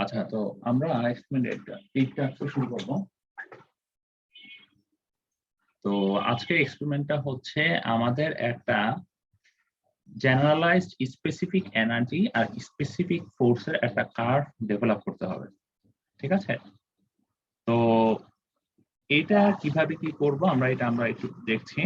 আচ্ছা, তো আমরা এইটা শুরু করব। তো আজকের এক্সপেরিমেন্টটা হচ্ছে আমাদের একটা জেনারেলাইজড স্পেসিফিক এনার্জি আর স্পেসিফিক ফোর্সের একটা কার্ভ ডেভেলপ করতে হবে। ঠিক আছে? তো এটা কিভাবে কি করব আমরা একটু দেখছি।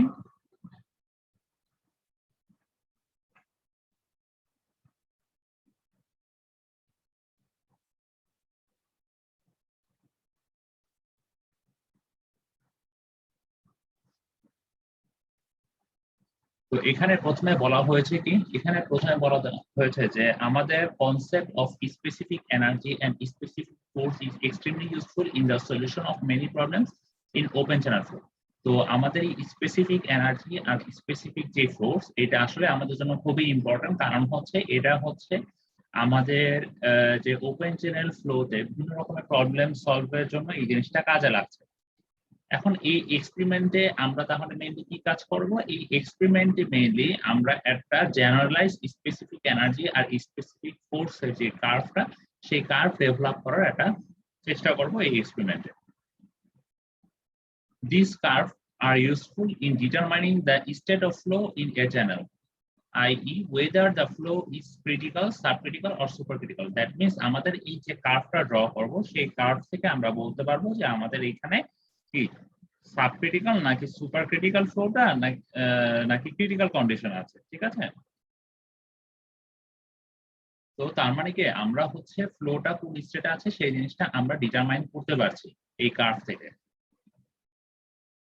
তো এখানে প্রথমে বলা হয়েছে কি, এখানে প্রথমে বলা হয়েছে যে আমাদের concept of specific energy and specific force is extremely useful in the solution of many problems in open channel flow. তো আমাদের এই স্পেসিফিক এনার্জি আর স্পেসিফিক যে ফোর্স, এটা আসলে আমাদের জন্য খুবই ইম্পর্টেন্ট। কারণ হচ্ছে এটা হচ্ছে আমাদের যে ওপেন চ্যানেল ফ্লোতে বিভিন্ন রকমের প্রবলেম সলভের জন্য এই জিনিসটা কাজে লাগছে। এখন এই এক্সপেরিমেন্টে আমরা তাহলে মেইনলি কি কাজ করব? এই এক্সপেরিমেন্টে মেইনলি আমরা একটা জেনারেলাইজ স্পেসিফিক এনার্জি আর স্পেসিফিক ফোর্সের যে কার্ভটা, সেই কার্ভ ডেভেলপ করার একটা চেষ্টা করব এই এক্সপেরিমেন্টে। These curves are useful in determining the state of flow in a channel, i.e. whether the flow is critical, subcritical or supercritical. That means আমাদের এই যে কার্ভটা ড্র করব, সেই কার্ভ থেকে আমরা বলতে পারবো যে আমাদের এখানে কি সাবক্রিটিক্যাল নাকি সুপার ক্রিটিক্যাল ফ্লোটা নাকি ক্রিটিক্যাল কন্ডিশন আছে। ঠিক আছে? তো তার মানে কি আমরা হচ্ছে ফ্লোটা কোন স্টেটে আছে সেই জিনিসটা আমরা ডিটারমাইন করতে পারছি এই কার্ভ থেকে।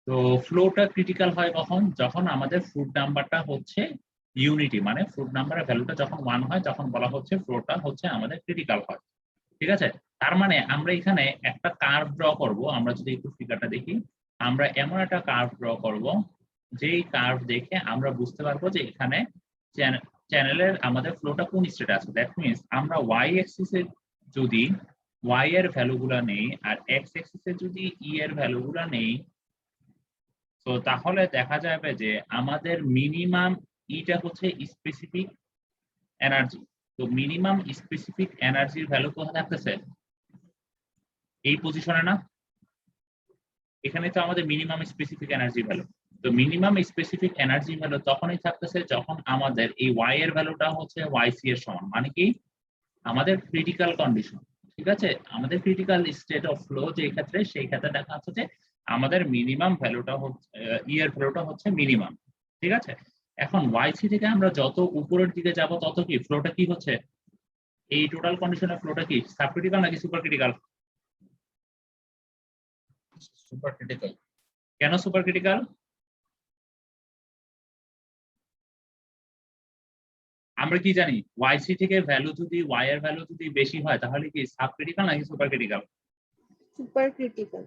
তো ফ্লোটা ক্রিটিক্যাল হয় কখন? যখন আমাদের ফ্লুইড নাম্বারটা হচ্ছে ইউনিটি, মানে ফ্লুইড নাম্বারের ভ্যালুটা যখন 1 হয় তখন বলা হচ্ছে ফ্লোটা হচ্ছে আমাদের ক্রিটিক্যাল হয়। ঠিক আছে? তার মানে আমরা এখানে একটা কার্ভ ড্র করব। আমরা যদি একটু ফিগারটা দেখি, আমরা এমন একটা কার্ভ ড্র করব যেই কার্ভ দেখে আমরা বুঝতে পারবো যে এখানে চ্যানেলের আমাদের ফ্লোটা কোন স্টেটে আছে। দ্যাট মিন্স আমরা ওয়াই অ্যাক্সিসে যদি ওয়াই এর ভ্যালুগুলো নেই আর এক্স অ্যাক্সিসে যদি ই এর ভ্যালুগুলো নেই, তো তাহলে দেখা যাবে যে আমাদের মিনিমাম ইটা হচ্ছে স্পেসিফিক এনার্জি। তো মিনিমাম স্পেসিফিক এনার্জির ভ্যালু কোথায় থাকতেছে? এই পজিশনে না? এখানে তো আমাদের মিনিমাম স্পেসিফিক এনার্জি ভ্যালু। তো মিনিমাম স্পেসিফিক এনার্জি ভ্যালু তখনই থাকতেছে যখন আমাদের এই ওয়াই এর ভ্যালুটা হচ্ছে ওয়াইসি এর সমান, মানে কি আমাদের ক্রিটিক্যাল কন্ডিশন। ঠিক আছে? আমাদের ক্রিটিক্যাল স্টেট অফ ফ্লো যে ক্ষেত্রে, সেই ক্ষেত্রে দেখা যাচ্ছে যে আমাদের মিনিমাম ভ্যালুটা হচ্ছে ই এর ভ্যালুটা হচ্ছে মিনিমাম। ঠিক আছে? এখন ওয়াইসি থেকে আমরা যত উপরের দিকে যাব তত কি ফ্লোটা কি হচ্ছে, এই টোটাল কন্ডিশনের ফ্লোটা কি সাবক্রিটিক্যাল নাকি সুপার ক্রিটিক্যাল? Super critical. কেন সুপার ক্রিটিক্যাল? আমরা কি জানি ওয়াইসি থেকে ভ্যালু যদি ওয়াই এর ভ্যালু যদি বেশি হয় তাহলে কি সাবক্রিটিক্যাল নাকি সুপার ক্রিটিক্যাল? Super critical.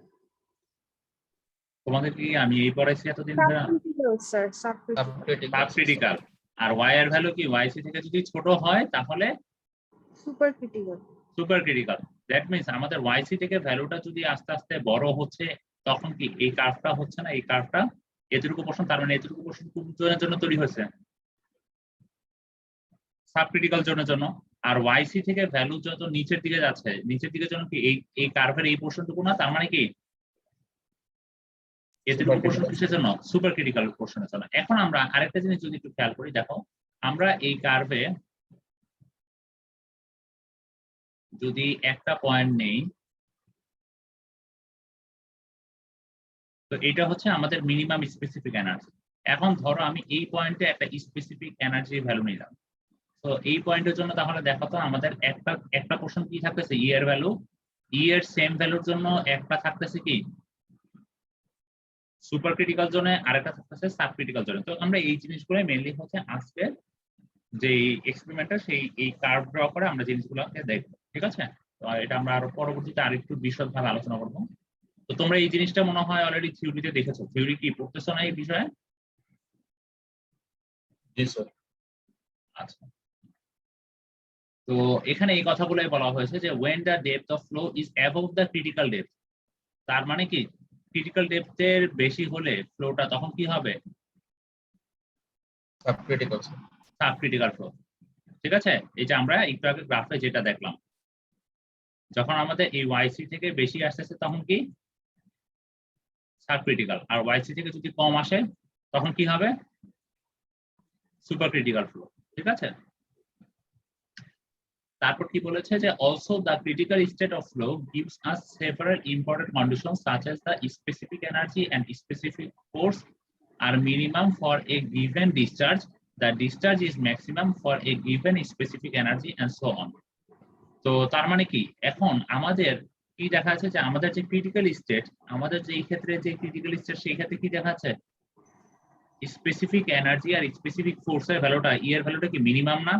তোমাদের কি আমি এই পড়াইছি এতদিন ধরে? Subcritical sir, subcritical. আর ওয়াই এর ভ্যালু কি ওয়াইসি থেকে যদি ছোট হয় তাহলে supercritical. Supercritical. That means আমাদের ওয়াইসি থেকে ভ্যালুটা যদি আস্তে আস্তে বড় হচ্ছে তখন কি এই কার্ভটা হচ্ছে না, এই কার্ভটা এতটুকু পোর্শন, তার মানে এতটুকু পোর্শন কোন জোনের জন্য তৈরি হয়েছে? সাবক্রিটিক্যাল জোনের জন্য। আর ওয়াইসি থেকে ভ্যালু যত নিচের দিকে যাচ্ছে, নিচের দিকে জন্য কি এই কার্ভের এই পোর্শনটুকু না, তার মানে কি এতটুকু পোর্শন কিসের জন্য? সুপার ক্রিটিক্যাল পোর্শনের জন্য। এখন আমরা আরেকটা জিনিস যদি একটু খেয়াল করি, দেখো আমরা এই কার্ভে যদি একটা পয়েন্ট নেই, তো এটা হচ্ছে আমাদের মিনিমাম স্পেসিফিক এনার্জি। এখন ধরো আমি এই পয়েন্টে একটা স্পেসিফিক এনার্জি ভ্যালু নিলাম। তো এই পয়েন্টের জন্য তাহলে দেখো তো আমাদের একটা পোর্শন কি থাকতেছে ই এর ভ্যালু, ই এর সেম ভ্যালুর জন্য একটা থাকতেছে কি সুপার ক্রিটিক্যাল জোনে, আরেকটা থাকতেছে সাব ক্রিটিক্যাল জোনে। তো আমরা এই জিনিসগুলো মেইনলি হচ্ছে আজকে যে এক্সপেরিমেন্টটা সেই এই কার্ভ ড্র করে আমরা জিনিসগুলোকে দেখবো। ঠিক আছে? তো এটা আমরা আরো পরবর্তীতে আরেকটু বিশদভাবে আলোচনা করবো। তো তোমরা এই জিনিসটা মনে হয় অলরেডি থিওরিতে দেখেছো। থিওরি কি পড়তেছো না এই বিষয়ে? জি স্যার। আচ্ছা, তো এখানে এই কথাগুলোই বলা হয়েছে যে when the depth of flow is above the critical depth, তার মানে কি ক্রিটিক্যাল ডেপথের বেশি হলে ফ্লোটা তখন কি হবে? সাবক্রিটিক্যাল। Subcritical flow. ঠিক আছে? এই যে আমরা একটু আগে গ্রাফে যেটা দেখলাম যখন আমাদের এই ওয়াইসি থেকে বেশি আসতেছে তখন কি সাব ক্রিটিক্যাল, আর ওয়াইসি থেকে যদি কম আসে তখন কি হবে সুপার ক্রিটিক্যাল ফ্লো। ঠিক আছে, তারপর কি বলেছে যে also the critical state of flow gives us several important conditions such as the specific energy and specific force are minimum for a given discharge, the discharge is maximum for a given specific energy and so on. তো তার মানে কি এখন আমাদের কি দেখা যাচ্ছে যে আমাদের যে ক্রিটিক্যাল স্টেট, আমাদের যে এই ক্ষেত্রে যে ক্রিটিক্যাল স্টেট সেই ক্ষেত্রে কি দেখা যাচ্ছে স্পেসিফিক এনার্জি আর স্পেসিফিক ফোর্সের ভ্যালুটা এর ভ্যালুটা কি মিনিমাম না?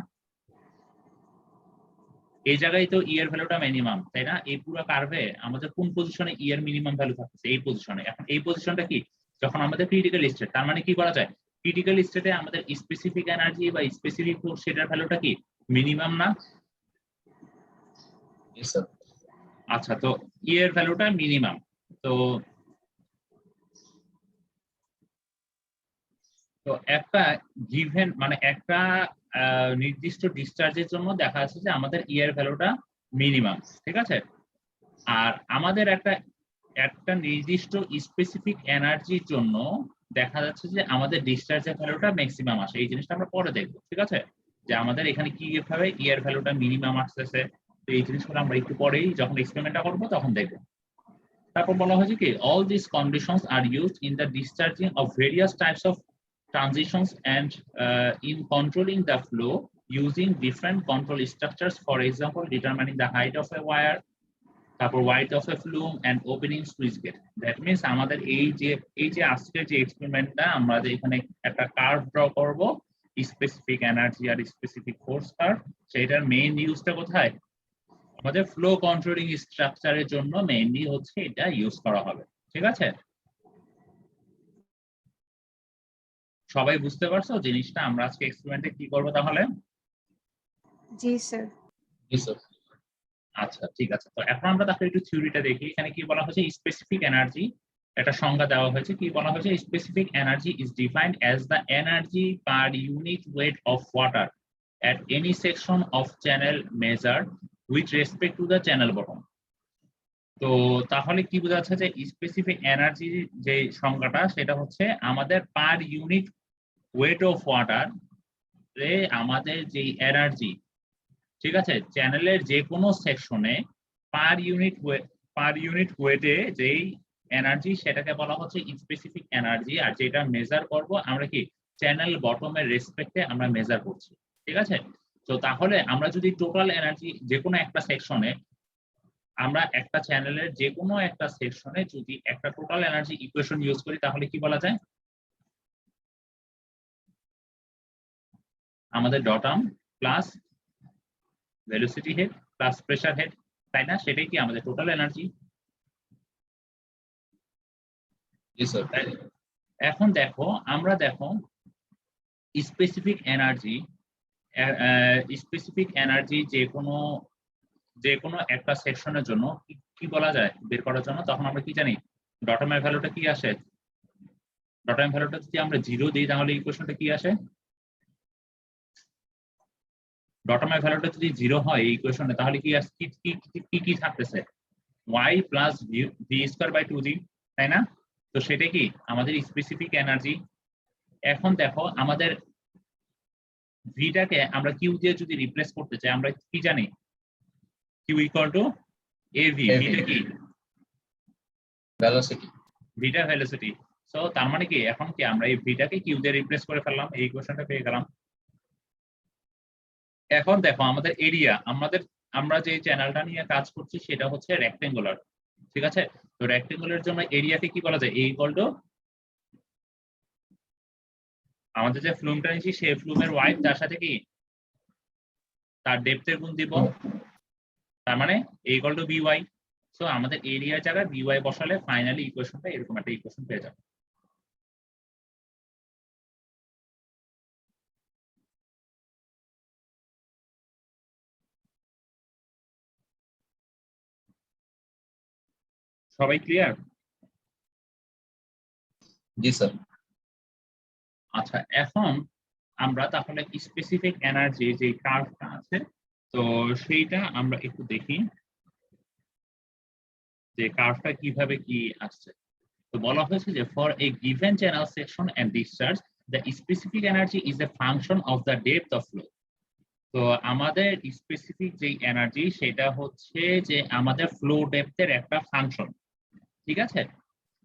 এই জায়গায় তো এর ভ্যালুটা মিনিমাম, তাই না? এই পুরো কার্ভে আমাদের কোন পজিশনে এর মিনিমাম ভ্যালু থাকছে? এই পজিশনে। এখন এই পজিশনটা কি যখন আমাদের ক্রিটিক্যাল স্টেট, তার মানে কি করা যায় ক্রিটিক্যাল স্টেটে আমাদের স্পেসিফিক এনার্জি বা স্পেসিফিক ফোর্স সেটার ভ্যালুটা কি মিনিমাম না? Yes, sir. আচ্ছা, তো এর ভ্যালুটা মিনিমাম। তো তো একটা গিভেন মানে একটা নির্দিষ্ট ডিসচার্জের জন্য দেখা যাচ্ছে যে আমাদের এর ভ্যালুটা মিনিমাম। ঠিক আছে, আর আমাদের একটা একটা নির্দিষ্ট স্পেসিফিক এনার্জির জন্য দেখা যাচ্ছে যে আমাদের ডিসচার্জের ভ্যালুটা ম্যাক্সিমাম আসে। এই জিনিসটা আমরা পরে দেখবো। ঠিক আছে, যে আমাদের এখানে কি ভাবে এর ভ্যালুটা মিনিমাম আসতেছে, তো এই জিনিসগুলো আমরা একটু পরেই যখন এক্সপেরিমেন্টটা করবো তখন দেখবো। তারপর বলা হয়েছে কি all these conditions are used in the discharging of various types of transitions and in controlling the flow using different control structures, for example determining the height of a wire, তারপর width of a flume and opening sluice gate. That means আমাদের এই যে আজকে যে এক্সপেরিমেন্টটা আমরা যে এখানে একটা কার্ভ ড্র করব স্পেসিফিক এনার্জি আর স্পেসিফিক ফোর্স কার্ভ, সেটার মেইন ইউজটা কোথায় আমাদের ফ্লো কন্ট্রোলিং স্ট্রাকচারের জন্য মেইনলি হচ্ছে এটা ইউজ করা হবে। ঠিক আছে, সবাই বুঝতে পারছো জিনিসটা? আমরা আজকে এক্সপেরিমেন্টে কি করব তাহলে? জি স্যার। Yes, sir. আচ্ছা ঠিক আছে, তো এখন আমরা তাহলে একটু থিওরিটা দেখি। এখানে কি বলা হয়েছে স্পেসিফিক এনার্জি একটা সংজ্ঞা দেওয়া হয়েছে। কি বলা হয়েছে specific energy is defined as the energy per unit weight of water at any section of channel measured with respect to the channel bottom. তো তাহলে কি বোঝা যাচ্ছে যে স্পেসিফিক এনার্জি যে সংজ্ঞাটা সেটা হচ্ছে আমাদের per unit weight of water এ আমাদের যে এনার্জি, ঠিক আছে, চ্যানেলের যে কোনো সেকশনে পার ইউনিট ওয়েটে যেই এনার্জি সেটাকে বলা হচ্ছে স্পেসিফিক এনার্জি। আর যেটা মেজার করব আমরা কি চ্যানেল বটমের রেসপেক্টে আমরা মেজার করছি। ঠিক আছে, তো তাহলে আমরা যদি টোটাল এনার্জি যে কোনো একটা সেকশনে, আমরা একটা চ্যানেলের যে কোনো একটা সেকশনে যদি একটা টোটাল এনার্জি ইকুয়েশন ইউজ করি তাহলে কি বলা যায় আমাদের dot arm plus velocity had plus pressure head, তাই না? সেটাই কি আমাদের টোটাল এনার্জি। Yes, sir. এখন দেখো আমরা দেখো স্পেসিফিক এনার্জি যে কোনো একটা সেকশনের জন্য কি বলা যায় বের করার জন্য, তখন আমরা কি জানি ডটামের ভ্যালুটা কি আসে, ডটামের ভ্যালুটা যদি আমরা 0 দিই তাহলে ইকুয়েশনটা কি আসে, ডটামের ভ্যালুটা যদি 0 হয় এই ইকুয়েশনে তাহলে কি কি থাকতেছে y plus V square by 2g, তাই না? তো সেটা কি আমাদের স্পেসিফিক এনার্জি। এখন দেখো আমাদের ভিটাকে আমরা কিউ দিয়ে যদি রিপ্লেস করতে চাই আমরা কি জানি কিউ ইকুয়াল টু এভি। ভিটা কি Velocity. ভিটা ভেলোসিটি। সো তার মানে কি এখন কি আমরা এই ভিটাকে কিউ দিয়ে রিপ্লেস করে ফেললাম, এই ইকুয়েশনটা পেয়ে গেলাম। এখন দেখো আমাদের এরিয়া, আমরা যে চ্যানেলটা নিয়ে কাজ করছি সেটা হচ্ছে রেক্টেঙ্গুলার। ঠিক আছে, তো রেক্টেঙ্গুলার জন্য এরিয়াকে কি বলা যায় এ ইকুয়াল টু আমাদের যে ফ্লুমটা নিয়েছি সেই ফ্লুমের ওয়াইড তার সাথে কি তার ডেপথের গুণ দিব, তার মানে a equal to by। So আমাদের এরিয়া জায়গায় by বসালে ফাইনালি ইকুয়েশনটা এরকম একটা ইকুয়েশন পেয়ে যাবে। সবাই ক্লিয়ার? জি স্যার। আচ্ছা, এখন আমরা তাহলে স্পেসিফিক এনার্জি যে কার্ভটা আছে তো সেইটা আমরা একটু দেখি। যে কার্ভটা কিভাবে কি আসছে। তো বলা হয়েছে যে for a given channel section and discharge the specific energy is a function of the depth of flow. তো আমাদের স্পেসিফিক যে এনার্জি সেটা হচ্ছে যে আমাদের ফ্লো ডেপথের একটা ফাংশন, ঠিক আছে।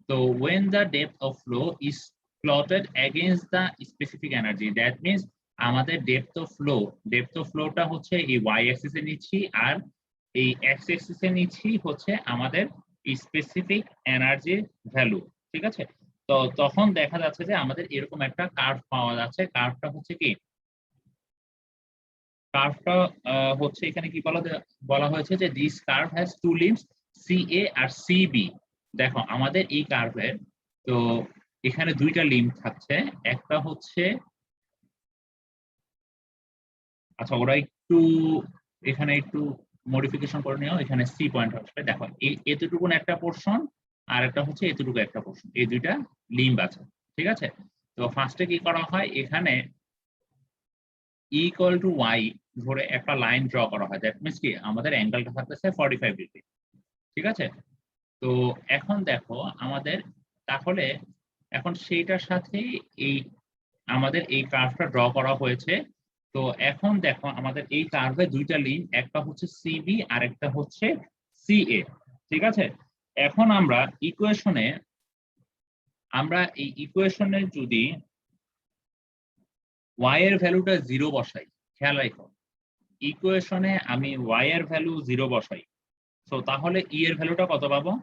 তো when the depth of flow is plotted against the specific energy, that means আমাদের depth of flow টা হচ্ছে এই y axis এ নিচ্ছি আর এই x axis এ নিচ্ছি হচ্ছে আমাদের স্পেসিফিক এনার্জি ভ্যালু, ঠিক আছে। তো তখন দেখা যাচ্ছে যে আমাদের এরকম একটা কার্ভ পাওয়া যাচ্ছে। কার্ভটা হচ্ছে কি, কার্ভটা হচ্ছে এখানে কি বলা হয়েছে যে this curve has two limbs CA আর CB। দেখো আমাদের এই কার্ভের তো এখানে দুইটা লিম্ব থাকছে, একটা হচ্ছে, আচ্ছা ওরা একটু এখানে একটু মডিফিকেশন করে নিও, এখানে সি পয়েন্ট আসবে। দেখো এতটুকু একটা পোর্শন আর একটা হচ্ছে এতটুকু একটা পোর্শন, এই দুইটা লিম্ব আছে, ঠিক আছে। তো ফার্স্টে কি করা হয়, এখানে ইকুয়াল টু ওয়াই ধরে একটা লাইন ড্র করা হয়। দ্যাট মিনস কি আমাদের অ্যাঙ্গেলটা থাকতেছে 45 ডিগ্রি, ঠিক আছে। তো এখন দেখো আমাদের তাহলে এখন সেইটার সাথে এই আমাদের এই কার্ভটা ড্র করা হয়েছে। তো এখন দেখো আমাদের এই কার্ভে দুইটা লিম্ব, একটা হচ্ছে সিবি আর একটা হচ্ছে সিএ, ঠিক আছে। এখন আমরা এই ইকুয়েশনে যদি y এর ভ্যালুটা 0 বসাই, খেয়াল রাখো ইকুয়েশনে আমি y এর ভ্যালু 0 বসাই, তো তাহলে e এর ভ্যালুটা কত পাবো?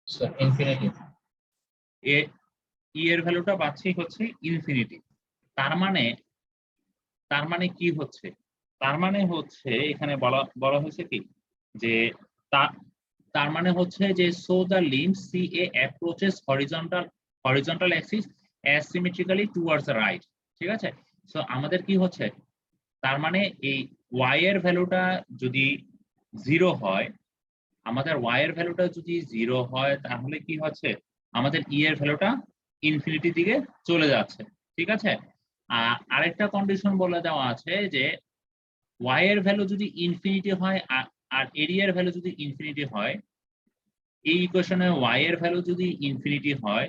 Sir, infinity. ই এর ভ্যালুটা পাচ্ছি হচ্ছে ইনফিনিটি। তার মানে কি হচ্ছে, তার মানে হচ্ছে এখানে বলা হয়েছে কি যে তার মানে হচ্ছে যে so the limb CA approaches horizontal axis asymmetrically towards the right, ঠিক আছে। সো আমাদের কি হচ্ছে, তার মানে এই y এর ভ্যালুটা যদি 0 হয়, আমাদের y এর ভ্যালুটা যদি 0 হয় তাহলে কি হচ্ছে, আমাদের e এর ভ্যালুটা ইনফিনিটির দিকে চলে যাচ্ছে, ঠিক আছে। আরেকটা কন্ডিশন বলে দেওয়া আছে যে y এর ভ্যালু যদি ইনফিনিটি হয় আর এরিয়ার ভ্যালু যদি ইনফিনিটি হয়, এই ইকুয়েশনে y এর ভ্যালু যদি ইনফিনিটি হয়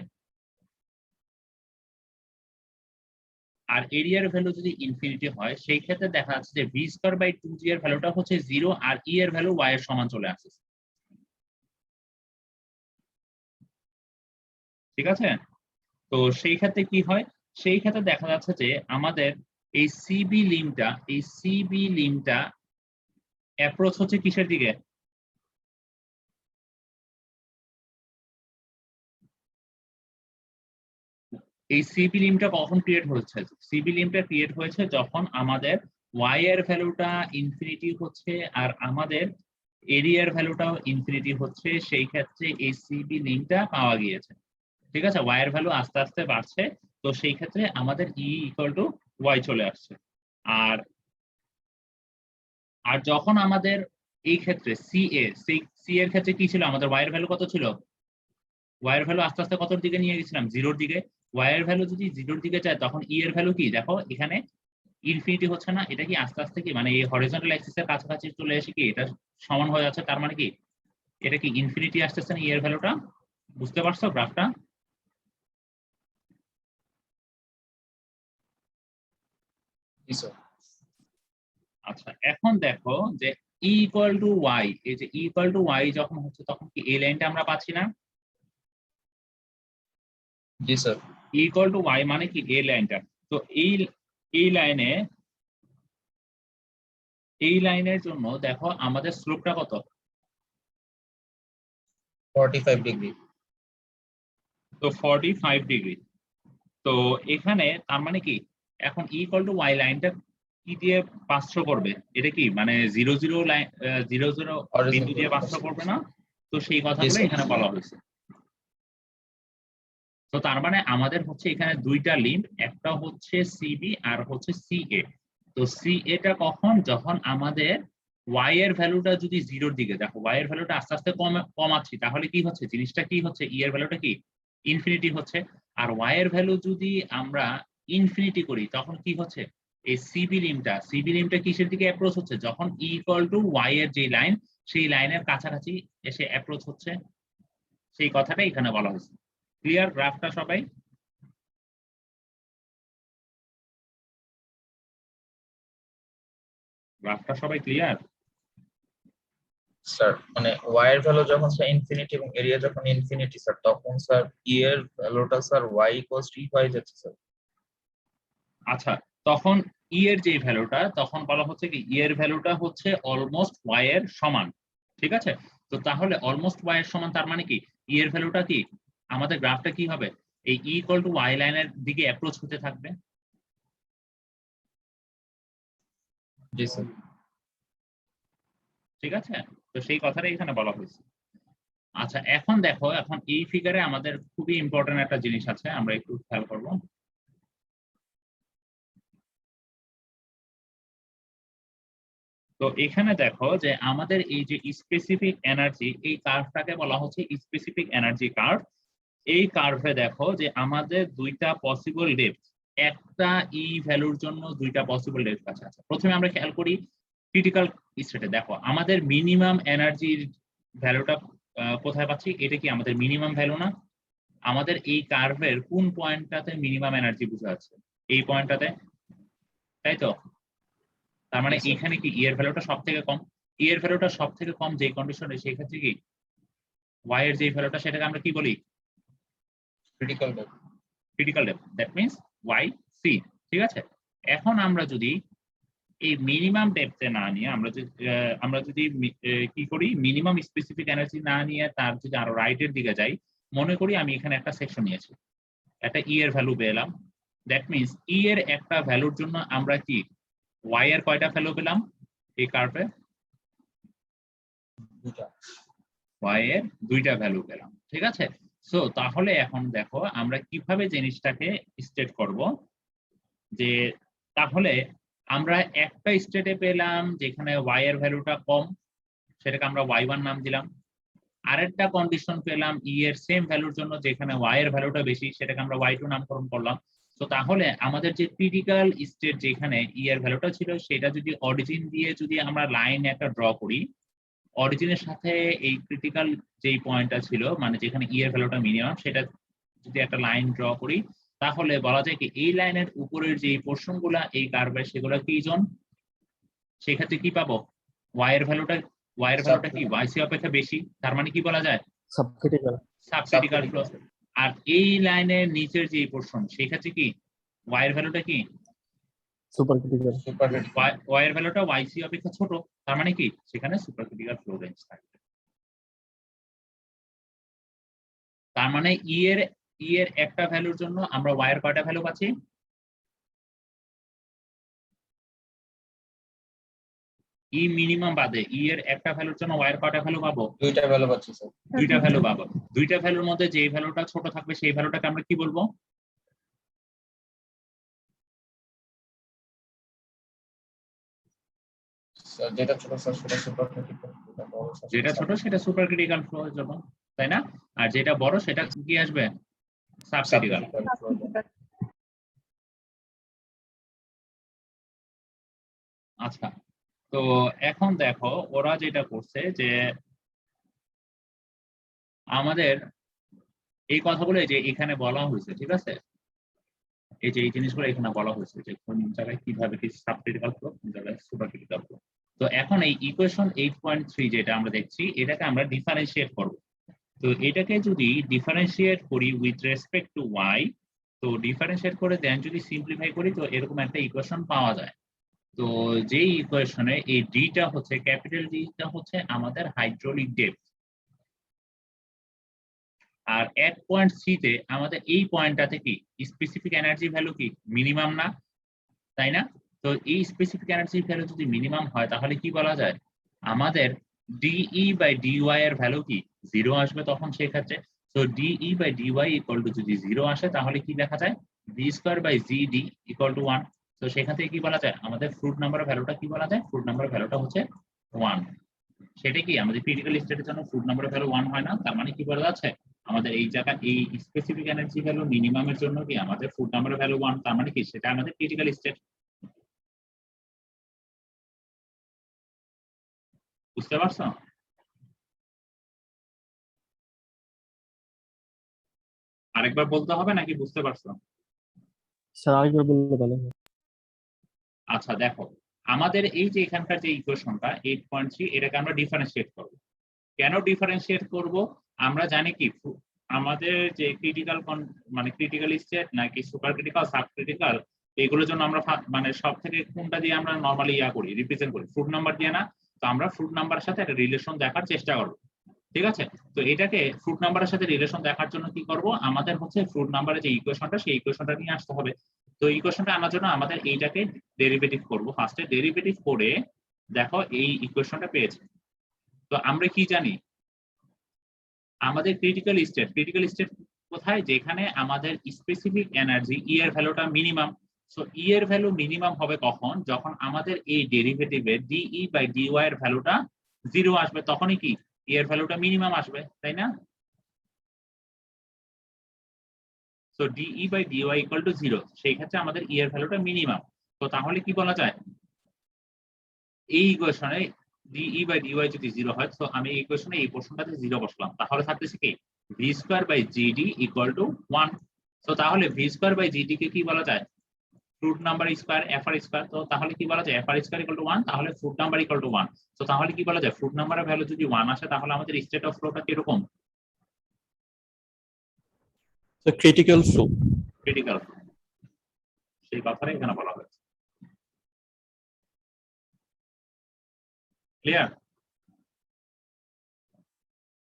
আর এরিয়ার ভ্যালু যদি ইনফিনিটি হয়, সেই ক্ষেত্রে দেখা যাচ্ছে যে v²/2g এর ভ্যালুটা হচ্ছে 0 আর e এর ভ্যালু y এর সমান চলে আসছে, ঠিক আছে। তো সেই ক্ষেত্রে কি হয়, সেই ক্ষেত্রে দেখা যাচ্ছে যে আমাদের এই সিবি লিম্বটা অ্যাপ্রোচ হচ্ছে কিসের দিকে, এই সিবি লিম্বটা কখন ক্রিয়েট হচ্ছে, সিবি লিম্বটা ক্রিয়েট হয়েছে যখন আমাদের y এর ভ্যালুটা ইনফিনিটি হচ্ছে আর আমাদের এরিয়ার ভ্যালুটাও ইনফিনিটি হচ্ছে, সেই ক্ষেত্রে এই সিবি লিম্বটা পাওয়া গিয়েছে, ঠিক আছে। y এর ভ্যালু আস্তে আস্তে বাড়ছে, তো সেই ক্ষেত্রে আমাদের e ইকুয়াল টু y চলে আসছে। আর আর যখন আমাদের এই ক্ষেত্রে সি এর ক্ষেত্রে কি ছিল, আমাদের y এর ভ্যালু কত ছিল, y এর ভ্যালু আস্তে আস্তে কতর দিকে নিয়ে গেছিলাম, 0-র দিকে। y এর ভ্যালু যদি 0-র দিকে যায় তখন e এর ভ্যালু কি, দেখো এখানে ইনফিনিটি হচ্ছে না, এটা কি আস্তে আস্তে কি মানে এই হরিজন্টাল অ্যাক্সিস এর কাছাকাছি চলে এসে কি এটা সমান হয়ে যাচ্ছে। তার মানে কি এটা কি ইনফিনিটি আসতেছে না e এর ভ্যালুটা, বুঝতে পারছো গ্রাফটা? Yes, sir. আচ্ছা এখন দেখো যে e ইকুয়াল টু y, এই যে e ইকুয়াল টু y যখন হচ্ছে তখন কি এই লাইনটা আমরা পাচ্ছি না, Yes, sir. e equal to y মানে কি এই লাইনটা। তো এই লাইনের জন্য দেখো আমাদের স্লোপটা কত, 45 degree. তো 45 ডিগ্রি। তো এখানে তার মানে কি এখন ই ইকুয়াল টু ওয়াই লাইনটা কি দিয়ে পার্শ্ব করবে, এটা কি মানে 0-0 লাইন 0-0 বিন্দু দিয়ে পার্শ্ব করবে না, তো সেই কথাগুলো sir. এখানে বলা হয়েছে। তো তার মানে আমাদের হচ্ছে এখানে দুইটা লিম্ব, একটা হচ্ছে সিবি আর হচ্ছে সিএ। তো সিএটা কখন, যখন আমাদের y এর ভ্যালুটা যদি 0-র দিকে, দেখো y এর ভ্যালুটা আস্তে আস্তে কমাচ্ছি, তাহলে কি হচ্ছে জিনিসটা কি হচ্ছে, e এর ভ্যালুটা কি ইনফিনিটি হচ্ছে। আর y এর ভ্যালু যদি আমরা ইনফিনিটি করি তখন কি হচ্ছে, এই সিবি লিমিটটা কিসের দিকে অ্যাপ্রোচ হচ্ছে? যখন ই ইকুয়াল টু ওয়াই এর যে লাইন, সেই লাইনের কাছাকাছি এসে অ্যাপ্রোচ হচ্ছে, সেই কথাটা এখানে বলা হয়েছে। ক্লিয়ার গ্রাফটা সবাই? গ্রাফটা সবাই ক্লিয়ার? স্যার মানে y এর ভ্যালু যখন স্যার ইনফিনিটি এবং এরিয়া যখন ইনফিনিটি স্যার, তখন স্যার ই এর ভ্যালুটা স্যার y ইকুয়ালস টু ই হয়ে যাচ্ছে স্যার। আচ্ছা, তখন ই এর যে ভ্যালুটা, তখন বলা হচ্ছে কি ই এর ভ্যালুটা হচ্ছে অলমোস্ট ওয়াই এর সমান, ঠিক আছে? তো তাহলে অলমোস্ট ওয়াই এর সমান তার মানে কি ই এর ভ্যালুটা কি, আমাদের গ্রাফটা কি হবে, এই ই ইকুয়াল টু ওয়াই লাইনের দিকে অ্যাপ্রোচ হতে থাকবে। জি স্যার। ঠিক আছে, তো সেই কথাটাই এখানে বলা হয়েছে। আচ্ছা, এখন দেখো, এখন এই ফিগারে আমাদের খুবই ইম্পর্টেন্ট একটা জিনিস আছে, আমরা একটু খেয়াল করব। তো এখানে দেখো যে আমাদের এই যে স্পেসিফিক এনার্জি, এই কার্ভটাকে বলা হচ্ছে স্পেসিফিক এনার্জি কার্ভ। এই কার্ভে দেখো যে আমাদের দুইটা পসিবল ডেপথ, একটা ই ভ্যালুর জন্য দুইটা পসিবল ডেপথ আছে। আচ্ছা, প্রথমে আমরা খেয়াল করি ক্রিটিক্যাল স্টেটে। দেখো আমাদের মিনিমাম এনার্জির ভ্যালুটা কোথায় পাচ্ছি, এটা কি আমাদের মিনিমাম ভ্যালু না? আমাদের এই কার্ভের কোন পয়েন্টটাতে মিনিমাম এনার্জি বোঝা যাচ্ছে? এই পয়েন্টটাতে, তাই তো? তার মানে Yes, sir. এখানে কি ই এর ভ্যালুটা সব থেকে কম? ই এর ভ্যালুটা সব থেকে কম যে কন্ডিশনে, সেই ক্ষেত্রে কি ওয়াই এর যে ভ্যালুটা, সেটাকে আমরা কি বলি? Critical depth. Critical depth, that means Y C. ঠিক আছে, এখন আমরা যদি এই মিনিমাম ডেপথে না নিয়ে আমরা যদি কি করি, মিনিমাম স্পেসিফিক এনার্জি না নিয়ে তার যদি আরো রাইটের দিকে যাই, মনে করি আমি এখানে একটা সেকশন নিয়েছি, একটা ই এর ভ্যালু পেলাম। দ্যাট মিন্স ই এর একটা ভ্যালুর জন্য আমরা কি ওয়াই এর কয়টা ভ্যালু পেলাম এই কার্ভে? দুইটা। ওয়াই এর দুইটা ভ্যালু পেলাম, ঠিক আছে? সো তাহলে এখন দেখো আমরা কিভাবে জিনিসটাকে স্টেট করব, যে তাহলে আমরা একটা স্টেটে পেলাম যেখানে ওয়াই এর ভ্যালুটা কম, সেটাকে আমরা y1 নাম দিলাম। আরেকটা কন্ডিশন পেলাম ই এর সেম ভ্যালুর জন্য যেখানে y এর ভ্যালুটা বেশি, সেটাকে আমরা y2 নামকরণ করলাম। তো তাহলে আমাদের যে ক্রিটিক্যাল স্টেট যেখানে ই এর ভ্যালুটা ছিল, সেটা যদি অরিজিন দিয়ে যদি আমরা লাইন একটা ড্র করি, অরিজিনের সাথে এই ক্রিটিক্যাল যেই পয়েন্টটা ছিল, মানে যেখানে ই এর ভ্যালুটা মিনিমাম, সেটা যদি একটা লাইন ড্র করি, তাহলে বলা যায় কি এই লাইনের উপরের যে পোর্শন গুলা এই কার্ভের, সেগুলো কি জোন? সেক্ষেত্রে কি পাবো, ওয়াই এর ভ্যালুটা কি ওয়াই সি অপেক্ষা বেশি, তার মানে কি বলা যায় সাবক্রিটিক্যাল। Subcritical flow. আর এই লাইনের নিচের যে পোর্শন, সেই ক্ষেত্রে কি ওয়াই এর ভ্যালুটা কি সুপারক্রিটিক্যাল। Super critical. ওয়াই এর ভ্যালুটা ওয়াই সি অপেক্ষা ছোট, তার মানে কি সেখানে সুপারক্রিটিক্যাল ফ্লো রেঞ্জ থাকবে। তার মানে ই এর একটা ভ্যালুর জন্য আমরা ওয়াই এর কয়টা ভ্যালু পাচ্ছি? ই মিনিমাম বাদে ই এর একটা ভ্যালুর জন্য ওয়াই এর কয়টা ভ্যালু পাবো? দুইটা ভ্যালু পাচ্ছি স্যার। দুইটা ভ্যালু পাবো। দুইটা ভ্যালুর মধ্যে যে ভ্যালুটা ছোট থাকবে, সেই ভ্যালুটাকে আমরা কি বলবো? স্যার যেটা ছোট স্যার সেটা সুপার ক্রিটিক্যাল, যেটা বড় স্যার যেটা ছোট সেটা সুপার ক্রিটিক্যাল ফ্লো হয়ে যাবে, তাই না? আর যেটা বড় সেটা কি আসবে? সাবক্রিটিক্যাল। আচ্ছা, তো এখন দেখো ওরা যেটা করছে যে আমাদের এই কথাগুলো যে এখানে বলা হয়েছে, ঠিক আছে, এই যে এই জিনিসগুলো এখানে বলা হয়েছে যে কোন জায়গায় কিভাবে কি সাবক্রিটিক্যাল ফ্লো, কোন জায়গায় সুপারক্রিটিক্যাল ফ্লো। তো এখন এই ইকুয়েশন 8.3 যেটা আমরা দেখছি, এটাকে আমরা ডিফারেন্সিয়েট করব। তো এটাকে যদি ডিফারেন্সিয়েট করি উইথ রেসপেক্ট টু ওয়াই, তো ডিফারেন্সিয়েট করে দেন যদি সিম্পলিফাই করি, তো এরকম একটা ইকুয়েশন পাওয়া যায়। তো যেই ইকুয়েশনে এই ডিটা হচ্ছে, ক্যাপিটাল ডিটা হচ্ছে আমাদের হাইড্রোলিক ডেপথ, আর 8.3 তে আমাদের এই পয়েন্টটাতে কি স্পেসিফিক এনার্জি ভ্যালু কি মিনিমাম না, তাই না? তো এই স্পেসিফিক এনার্জি ভ্যালু যদি মিনিমাম হয়, তাহলে কি বলা যায়, আমাদের ডিই বাই ডিওয়াই এর ভ্যালু কি 0 আসবে তখন সেই ক্ষেত্রে। তো DE by DY equal to যদি 0 আসে, তাহলে কি লেখা যায়, V square by GD equal to 1। তো সেখান থেকে কি বলা যায়, আমাদের ফ্লুইড নাম্বারের ভ্যালুটা কি বলা যায়, ফ্লুইড নাম্বারের ভ্যালুটা হচ্ছে 1। সেটা কি আমাদের ক্রিটিক্যাল স্টেটের জন্য ফ্লুইড নাম্বারের ভ্যালু 1 হয় না, তার মানে কি বলা যাচ্ছে, আমাদের এই জায়গা এই স্পেসিফিক এনার্জি ভ্যালু মিনিমামের জন্য কি আমাদের ফ্লুইড নাম্বারের ভ্যালু 1, তার মানে কি সেটা আমাদের ক্রিটিক্যাল স্টেট। বুঝতে পারছো? আরেকবার বলতে হবে নাকি বুঝতে পারছো? স্যার আরেকবার বললে ভালো হয়। আচ্ছা দেখো, আমাদের এই যে এখানকার যে ইকুয়েশনটা 8.3, এটাকে আমরা ডিফারেন্সিয়েট করব। কেন ডিফারেন্সিয়েট করব? আমরা জানি কি আমাদের যে ক্রিটিক্যাল মানে ক্রিটিক্যাল স্টেট নাকি সুপার ক্রিটিক্যাল, সাব ক্রিটিক্যাল, এগুলোর জন্য আমরা মানে সব থেকে কোনটা দিয়ে আমরা নরমালি করি, রিপ্রেজেন্ট করি? ফ্রুট নাম্বার দিয়ে না? তো আমরা ফ্রুট নাম্বারের সাথে একটা রিলেশন দেখার চেষ্টা করব। ঠিক আছে, তো এটাকে ফ্রুট নাম্বারের সাথে রিলেশন দেখার জন্য কি করব, আমাদের হচ্ছে ফ্রুট নাম্বারের যে ইকুয়েশনটা, সেই ইকুয়েশনটা নিয়ে আসতে হবে। তো ইকুয়েশনটা আনার জন্য আমাদের এইটাকে ডেরিভেটিভ করব। ফার্স্টে ডেরিভেটিভ করে দেখো এই ইকুয়েশনটা পেয়েছি। তো আমরা কি জানি, আমাদের ক্রিটিক্যাল স্টেট কোথায়? যেখানে আমাদের স্পেসিফিক এনার্জি ই এর ভ্যালুটা মিনিমাম। সো ই এর ভ্যালু মিনিমাম হবে কখন? যখন আমাদের এই ডেরিভেটিভের ডিই বাই ডিওয়াই এর ভ্যালুটা 0 আসবে, তখনই কি ই এর ভ্যালুটা মিনিমাম আসবে, তাই না? So DE by DY equal to 0, সেই ক্ষেত্রে আমাদের ই এর ভ্যালুটা মিনিমাম। তো তাহলে কি বলা যায়, এই ইকুয়েশনে ডিই বাই ডিওয়াই যদি 0 হয়, তো আমি এই ইকুয়েশনে এই পোরশনটাতে 0 বসালাম, তাহলে থাকতেছে কি V square by GD equal to 1। তো তাহলে ভি স্কয়ার বাই জিডি কে কি বলা যায়? Froude number square F R square. তো তাহলে কি বলা যায়, F R square equal to 1, তাহলে ফ্রুট নাম্বার ইকুয়াল টু 1। তো তাহলে কি বলা যায়, ফ্রুট নাম্বারের ভ্যালু যদি 1 আসে, তাহলে আমাদের স্টেট অফ ফ্লোটা কিরকম? Critical flow. ক্রিটিক্যাল ফ্লো, সেই কথাটাই এখানে বলা হয়েছে। ক্লিয়ার?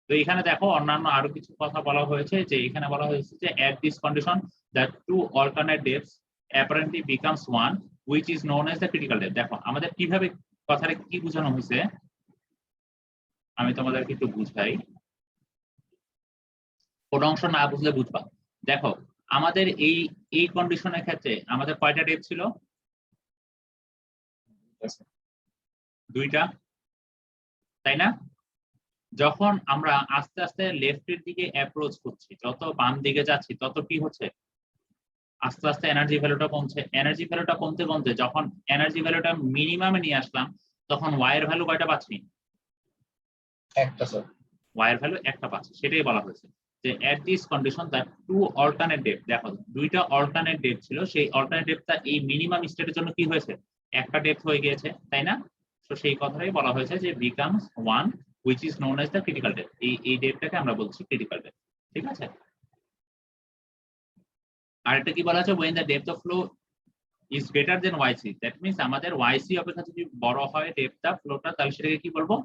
তো এখানে দেখো অন্যান্য আরো কিছু কথা বলা হয়েছে, যে এখানে বলা হয়েছে যে at this condition that two alternate depths apparently becomes one, which is known as the critical depth। দেখো আমাদের কিভাবে কথাটা কি বোঝানো হয়েছে, আমি তোমাদেরকে একটু বুঝাই, কোন অংশ না বুঝলে বুঝবা। দেখো আমাদের এই কন্ডিশনের ক্ষেত্রে আমাদের কয়টা ডেপথ ছিল? দুইটা, তাই না? যখন আমরা আস্তে আস্তে লেফটের দিকে অ্যাপ্রোচ করছি, যত বাম দিকে যাচ্ছি, তত কি হচ্ছে, আস্তে আস্তে এনার্জি ভ্যালুটা কমছে। এনার্জি ভ্যালুটা কমতে কমতে যখন এনার্জি ভ্যালুটা মিনিমামে নিয়ে আসলাম, তখন ওয়াই এর ভ্যালু কয়টা পাচ্ছি? একটা স্যার। ওয়াই এর ভ্যালু একটা পাচ্ছি। সেটাই বলা হয়েছে যে at this condition that two alternate depth, দেখো দুইটা অল্টারনেট ডেপথ ছিল, সেই অল্টারনেট ডেপথটা এই মিনিমাম স্টেটের জন্য কি হয়েছে, একটা ডেপথ হয়ে গিয়েছে, তাই না? তো সেই কথাটাই বলা হয়েছে যে becomes one, which is known as the critical depth। এই ডেপথটাকে আমরা বলছি ক্রিটিক্যাল ডেপথ। ঠিক আছে, আর এটা কি বলা আছে, when the depth of flow is greater than yc, that means আমাদের yc অপেক্ষা যদি বড় হয় ডেপথটা ফ্লোটা, তাহলে সেটাকে কি বলবো,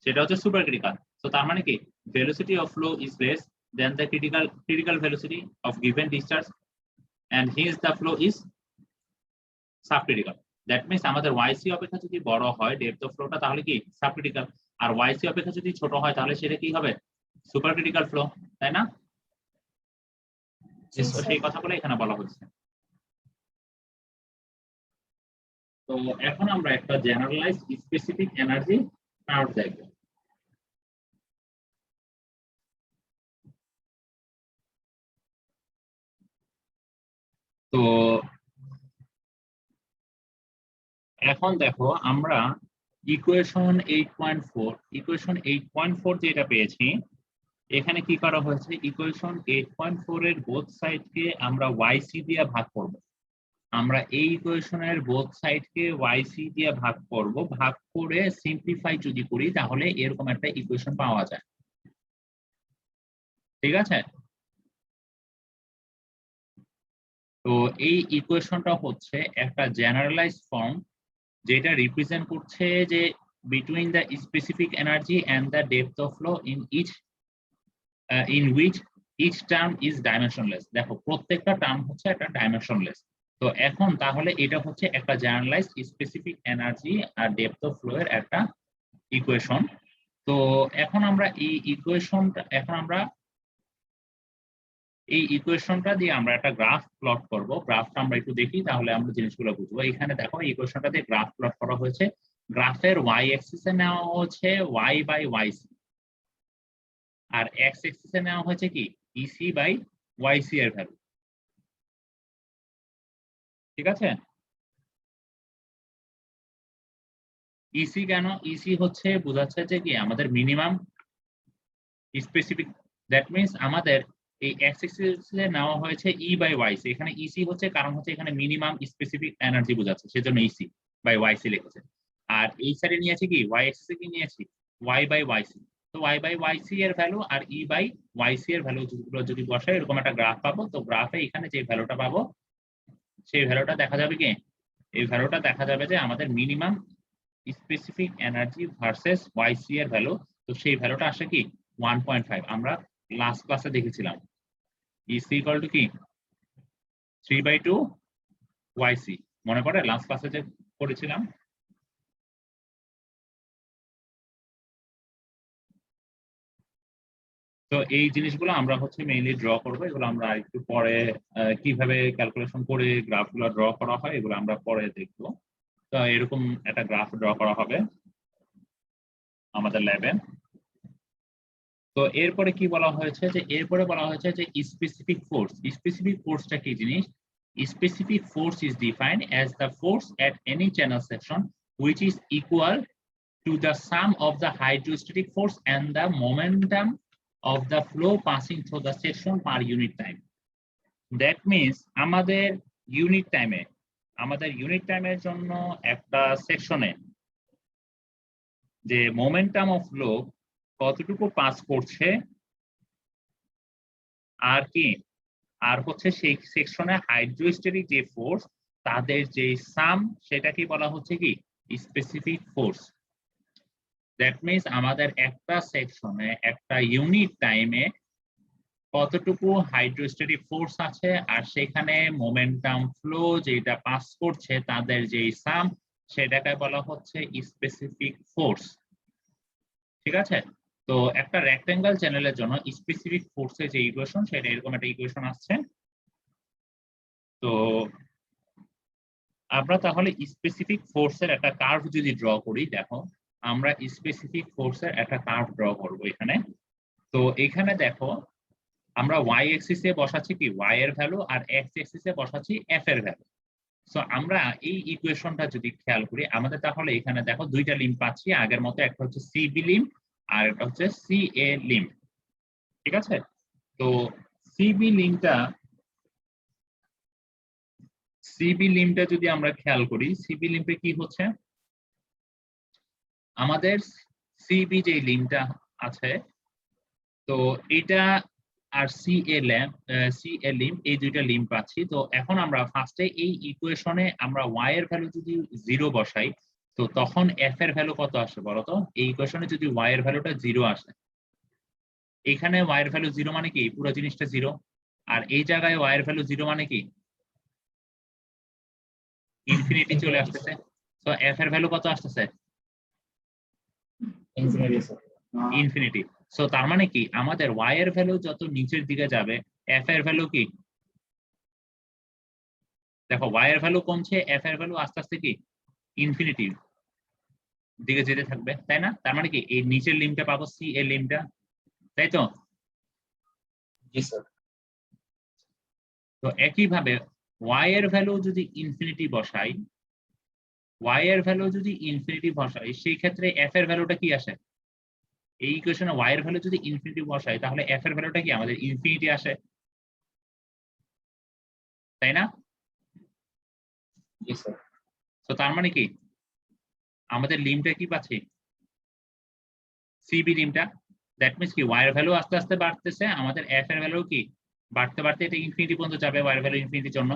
সেটা হচ্ছে সুপার ক্রিটিক্যাল। তো তার মানে কি velocity of flow is less than the critical velocity of given discharge, and his the flow is subcritical. That means আমাদের yc অপেক্ষা যদি বড় হয় ডেপথ অফ ফ্লোটা, তাহলে কি সাবক্রিটিক্যাল, আর yc অপেক্ষা যদি ছোট হয়, তাহলে সেটা কি হবে, সুপার ক্রিটিক্যাল ফ্লো, তাই না? জি তো স্যার। সেই কথাগুলো এখানে বলা হয়েছে। তো এখন আমরা একটা জেনারেলাইজড স্পেসিফিক এনার্জি কার্ভ দেখব। তো এখন দেখো আমরা ইকুয়েশন 8.4 যেটা পেয়েছি, এখানে কি করা হয়েছে, ইকুয়েশন 8.4 এর বোথ সাইডকে আমরা yc দিয়ে ভাগ করব। আমরা এই ইকুয়েশনের বোথ সাইডকে yc দিয়ে ভাগ করব, ভাগ করে সিম্পলিফাই যদি করি, তাহলে এরকম একটা ইকুয়েশন পাওয়া যায়। ঠিক আছে, তো এই ইকুয়েশনটা হচ্ছে একটা জেনারেলাইজড ফর্ম, যেটা রিপ্রেজেন্ট করছে যে between the specific energy and the depth of flow in which each term is dimensionless। দেখো প্রত্যেকটা টার্ম হচ্ছে একটা ডাইমেনশনলেস। তো এখন তাহলে এটা হচ্ছে একটা জেনারেলাইজড স্পেসিফিক এনার্জি আর ডেপথ অফ ফ্লো এর একটা ইকুয়েশন। তো এখন আমরা এই ইকুয়েশনটা দিয়ে আমরা একটা গ্রাফ প্লট করব। গ্রাফটা আমরা একটু দেখি, তাহলে আমরা জিনিসগুলো বুঝবো। এখানে দেখো এই ইকুয়েশনটা দিয়ে গ্রাফ প্লট করা হয়েছে। গ্রাফের ওয়াই অ্যাক্সিসে নেওয়া হচ্ছে ওয়াই বাই ওয়াইসি, আর এক্স অ্যাক্সিসে নেওয়া হয়েছে কি ইসি বাই ওয়াইসি এর ভ্যালু। ঠিক আছে, ইসি কেন? ইসি হচ্ছে বোঝাচ্ছে যে কি আমাদের মিনিমাম স্পেসিফিক, দ্যাট মিনস আমাদের এই এক্স এক্সিসে নেওয়া হয়েছে ই বাই ওয়াইসি, এখানে ইসি হচ্ছে কারণ হচ্ছে এখানে মিনিমাম স্পেসিফিক এনার্জি বোঝাচ্ছে, সেজন্য ইসি বাই ওয়াইসি লিখেছে। আর এই সাইডে নিয়েছি কি ওয়াই এক্সিসে কি নিয়েছি ওয়াই বাই ওয়াইসি, তো ওয়াই বাই ওয়াইসি এর value R E by YC এর ভ্যালু যদি বসাই এরকম একটা গ্রাফ পাবো। তো গ্রাফে এখানে যে ভ্যালুটা পাবো সেই ভ্যালুটা দেখা যাবে কি, এই ভ্যালুটা দেখা যাবে যে আমাদের মিনিমাম স্পেসিফিক এনার্জি ভার্সেস ওয়াইসি এর ভ্যালু। তো সেই ভ্যালুটা আসে কি 1.5, আমরা লাস্ট ক্লাসে দেখেছিলাম ইসি ইকুয়াল টু কি 3/2 ওয়াইসি, মনে পড়ে লাস্ট ক্লাসে যে করেছিলাম। তো এই জিনিসগুলো আমরা হচ্ছে মেইনলি ড্র করবো, এগুলো আমরা একটু পরে কিভাবে ক্যালকুলেশন করে গ্রাফগুলো ড্র করা হয় এগুলো আমরা পরে দেখবো। তো এরকম একটা গ্রাফ ড্র করা হবে আমাদের ল্যাবে। তো এরপরে কি বলা হয়েছে যে এরপরে বলা হয়েছে যে স্পেসিফিক ফোর্স। স্পেসিফিক ফোর্সটা কি জিনিস? Specific force is defined as the force at any channel section which is equal to the sum of the hydrostatic force and the momentum of the flow passing through the section per unit time. That means আমাদের unit টাইমের জন্য একটা সেকশনে যে momentum of flow কতটুকু pass করছে আর কি, আর হচ্ছে সেই সেকশনে হাইড্রোস্ট্যাটিক যে ফোর্স তাদের যে সাম সেটাকে বলা হচ্ছে কি স্পেসিফিক ফোর্স। দ্যাট মিনস আমাদের একটা সেকশনে একটা ইউনিট টাইমে কতটুকু হাইড্রোস্ট্যাটিক ফোর্স আছে আর সেখানে মোমেন্টাম ফ্লো যেটা পাস করছে তাদের যে সাম সেটাকে বলা হচ্ছে স্পেসিফিক ফোর্স। ঠিক আছে? তো একটা রেক্টেঙ্গেল চ্যানেলের জন্য স্পেসিফিক ফোর্সের যে ইকুয়েশন সেটা এরকম একটা ইকুয়েশন আসছে। তো আমরা তাহলে স্পেসিফিক ফোর্সের একটা কার্ভ যদি ড্র করি, দেখো আমরা স্পেসিফিক ফোর্সের একটা কার্ভ ড্র করব এখানে। তো এখানে দেখো আমরা ওয়াই এক্সিসে বসাচ্ছি কি ওয়াই এর ভ্যালু আর এক্স এক্সিসে বসাচ্ছি এফ এর ভ্যালু। সো আমরা এই ইকুয়েশনটা যদি খেয়াল করি আমাদের তাহলে এখানে দেখো দুইটা লিম্ব পাচ্ছি আগের মতো, একটা হচ্ছে সিবি লিম্ব আর একটা হচ্ছে সি এ লিম্ব। ঠিক আছে? তো সিবি লিম্বটা যদি আমরা খেয়াল করি, সিবি লিম্বে কি হচ্ছে আমাদের সিবি যে লিম্বটা আছে তো এটা আর সি এ লিম্ব এই দুইটা লিম্ব পাচ্ছি। তো এখন আমরা ফার্স্টে এই ইকুয়েশনে আমরা ওয়াই এর ভ্যালু যদি 0 বসাই তো তখন এফ এর ভ্যালু কত আসে বলতো? এই ইকুয়েশনে যদি ওয়াই এর ভ্যালুটা 0 আসে, এখানে ওয়াই এর ভ্যালু 0 মানে কি পুরো জিনিসটা 0, আর এই জায়গায় ওয়াই এর ভ্যালু 0 মানে কি ইনফিনিটি চলে আসতেছে। তো এফ এর ভ্যালু কত আসতেছে? ইনফিনিটি। সো তার মানে কি আমাদের ওয়াই এর ভ্যালু যত নিচের দিকে যাবে এফ এর ভ্যালু কি, দেখো ওয়াই এর ভ্যালু কমছে এফ এর ভ্যালু আস্তে আস্তে কি ইনফিনিটি দিকে যেতে থাকবে, তাই না? তার মানে কি এই নিচের লিমিটটা পাবো সি এর লিমিটটা, তাই তো? জি স্যার। তো একই ভাবে ওয়াই এর ভ্যালু যদি ইনফিনিটি বসাই, সেই ক্ষেত্রে এফ এর ভ্যালুটা কি আসে? এই ইকুয়েশনে ওয়াই এর ভ্যালু যদি ইনফিনিটি বসাই তাহলে এফ এর ভ্যালুটা কি আমাদের ইনফিনিটি আসে, তাই না? জি স্যার। তো তার মানে কি আমাদের লিমিটটা কি পাচ্ছি সিবি লিমিটটা। দ্যাট মিন্স কি ওয়াই এর ভ্যালু আস্তে আস্তে বাড়তেছে, আমাদের এফ এর ভ্যালু কি বাড়তে বাড়তে এটা ইনফিনিটি পর্যন্ত যাবে ওয়াই এর ভ্যালু ইনফিনিটির জন্য।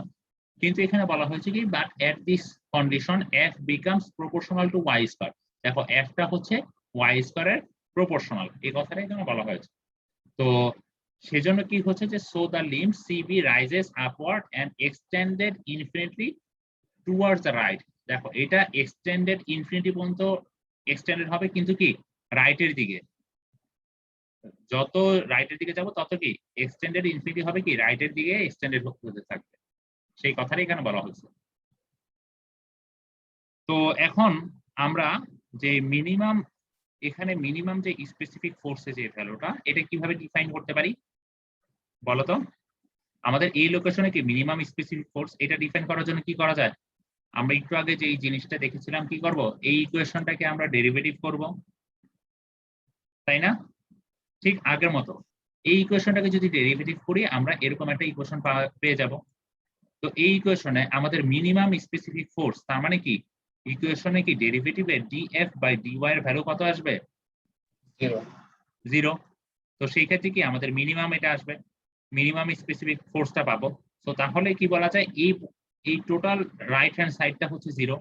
কিন্তু এখানে বলা হয়েছে কি but at this condition F becomes proportional to Y square. দেখো এফটা হচ্ছে ওয়াই স্কয়ারের প্রপোর্শনাল, এই কথাটাই এখানে বলা হয়েছে। তো সেজন্য কি হচ্ছে যে so the limb CB rises upward and extended infinitely towards the right. দেখো এটা এক্সটেন্ডেড ইনফিনিটি পর্যন্ত এক্সটেন্ডেড হবে কিন্তু কি রাইটের দিকে, যত রাইটের দিকে যাব তত কি এক্সটেন্ডেড ইনফিনিটি হবে কি রাইটের দিকে এক্সটেন্ডেড হতে থাকবে, সেই কথাটাই এখানে বলা হয়েছে। তো এখন আমরা যে মিনিমাম যে স্পেসিফিক ফোর্সের যে ভ্যালুটা এটা কিভাবে ডিফাইন করতে পারি বলতো? আমাদের এই লোকেশনে কি মিনিমাম স্পেসিফিক ফোর্স এটা ডিফাইন করার জন্য কি করা যায়? আমরা একটু আগে যে এই জিনিসটা দেখেছিলাম কি করব, এই ইকুয়েশনটাকে আমরা ডেরিভেটিভ করব, তাই না? ঠিক আগের মতো এই ইকুয়েশনটাকে যদি ডেরিভেটিভ করি আমরা এরকম একটা ইকুয়েশন পেয়ে যাব। তো এই ইকুয়েশনে আমাদের মিনিমাম স্পেসিফিক ফোর্স, তার মানে কি ইকুয়েশনে কি ডেরিভেটিভে ডিএফ বাই ডিওয়াই এর ভ্যালু কত আসবে? 0 0। তো সেই ক্ষেত্রে কি আমাদের মিনিমাম এটা আসবে, মিনিমাম স্পেসিফিক ফোর্সটা পাবো। তো তাহলে কি বলা যায়, এই টোটাল রাইট হ্যান্ড সাইডটা হচ্ছে 0।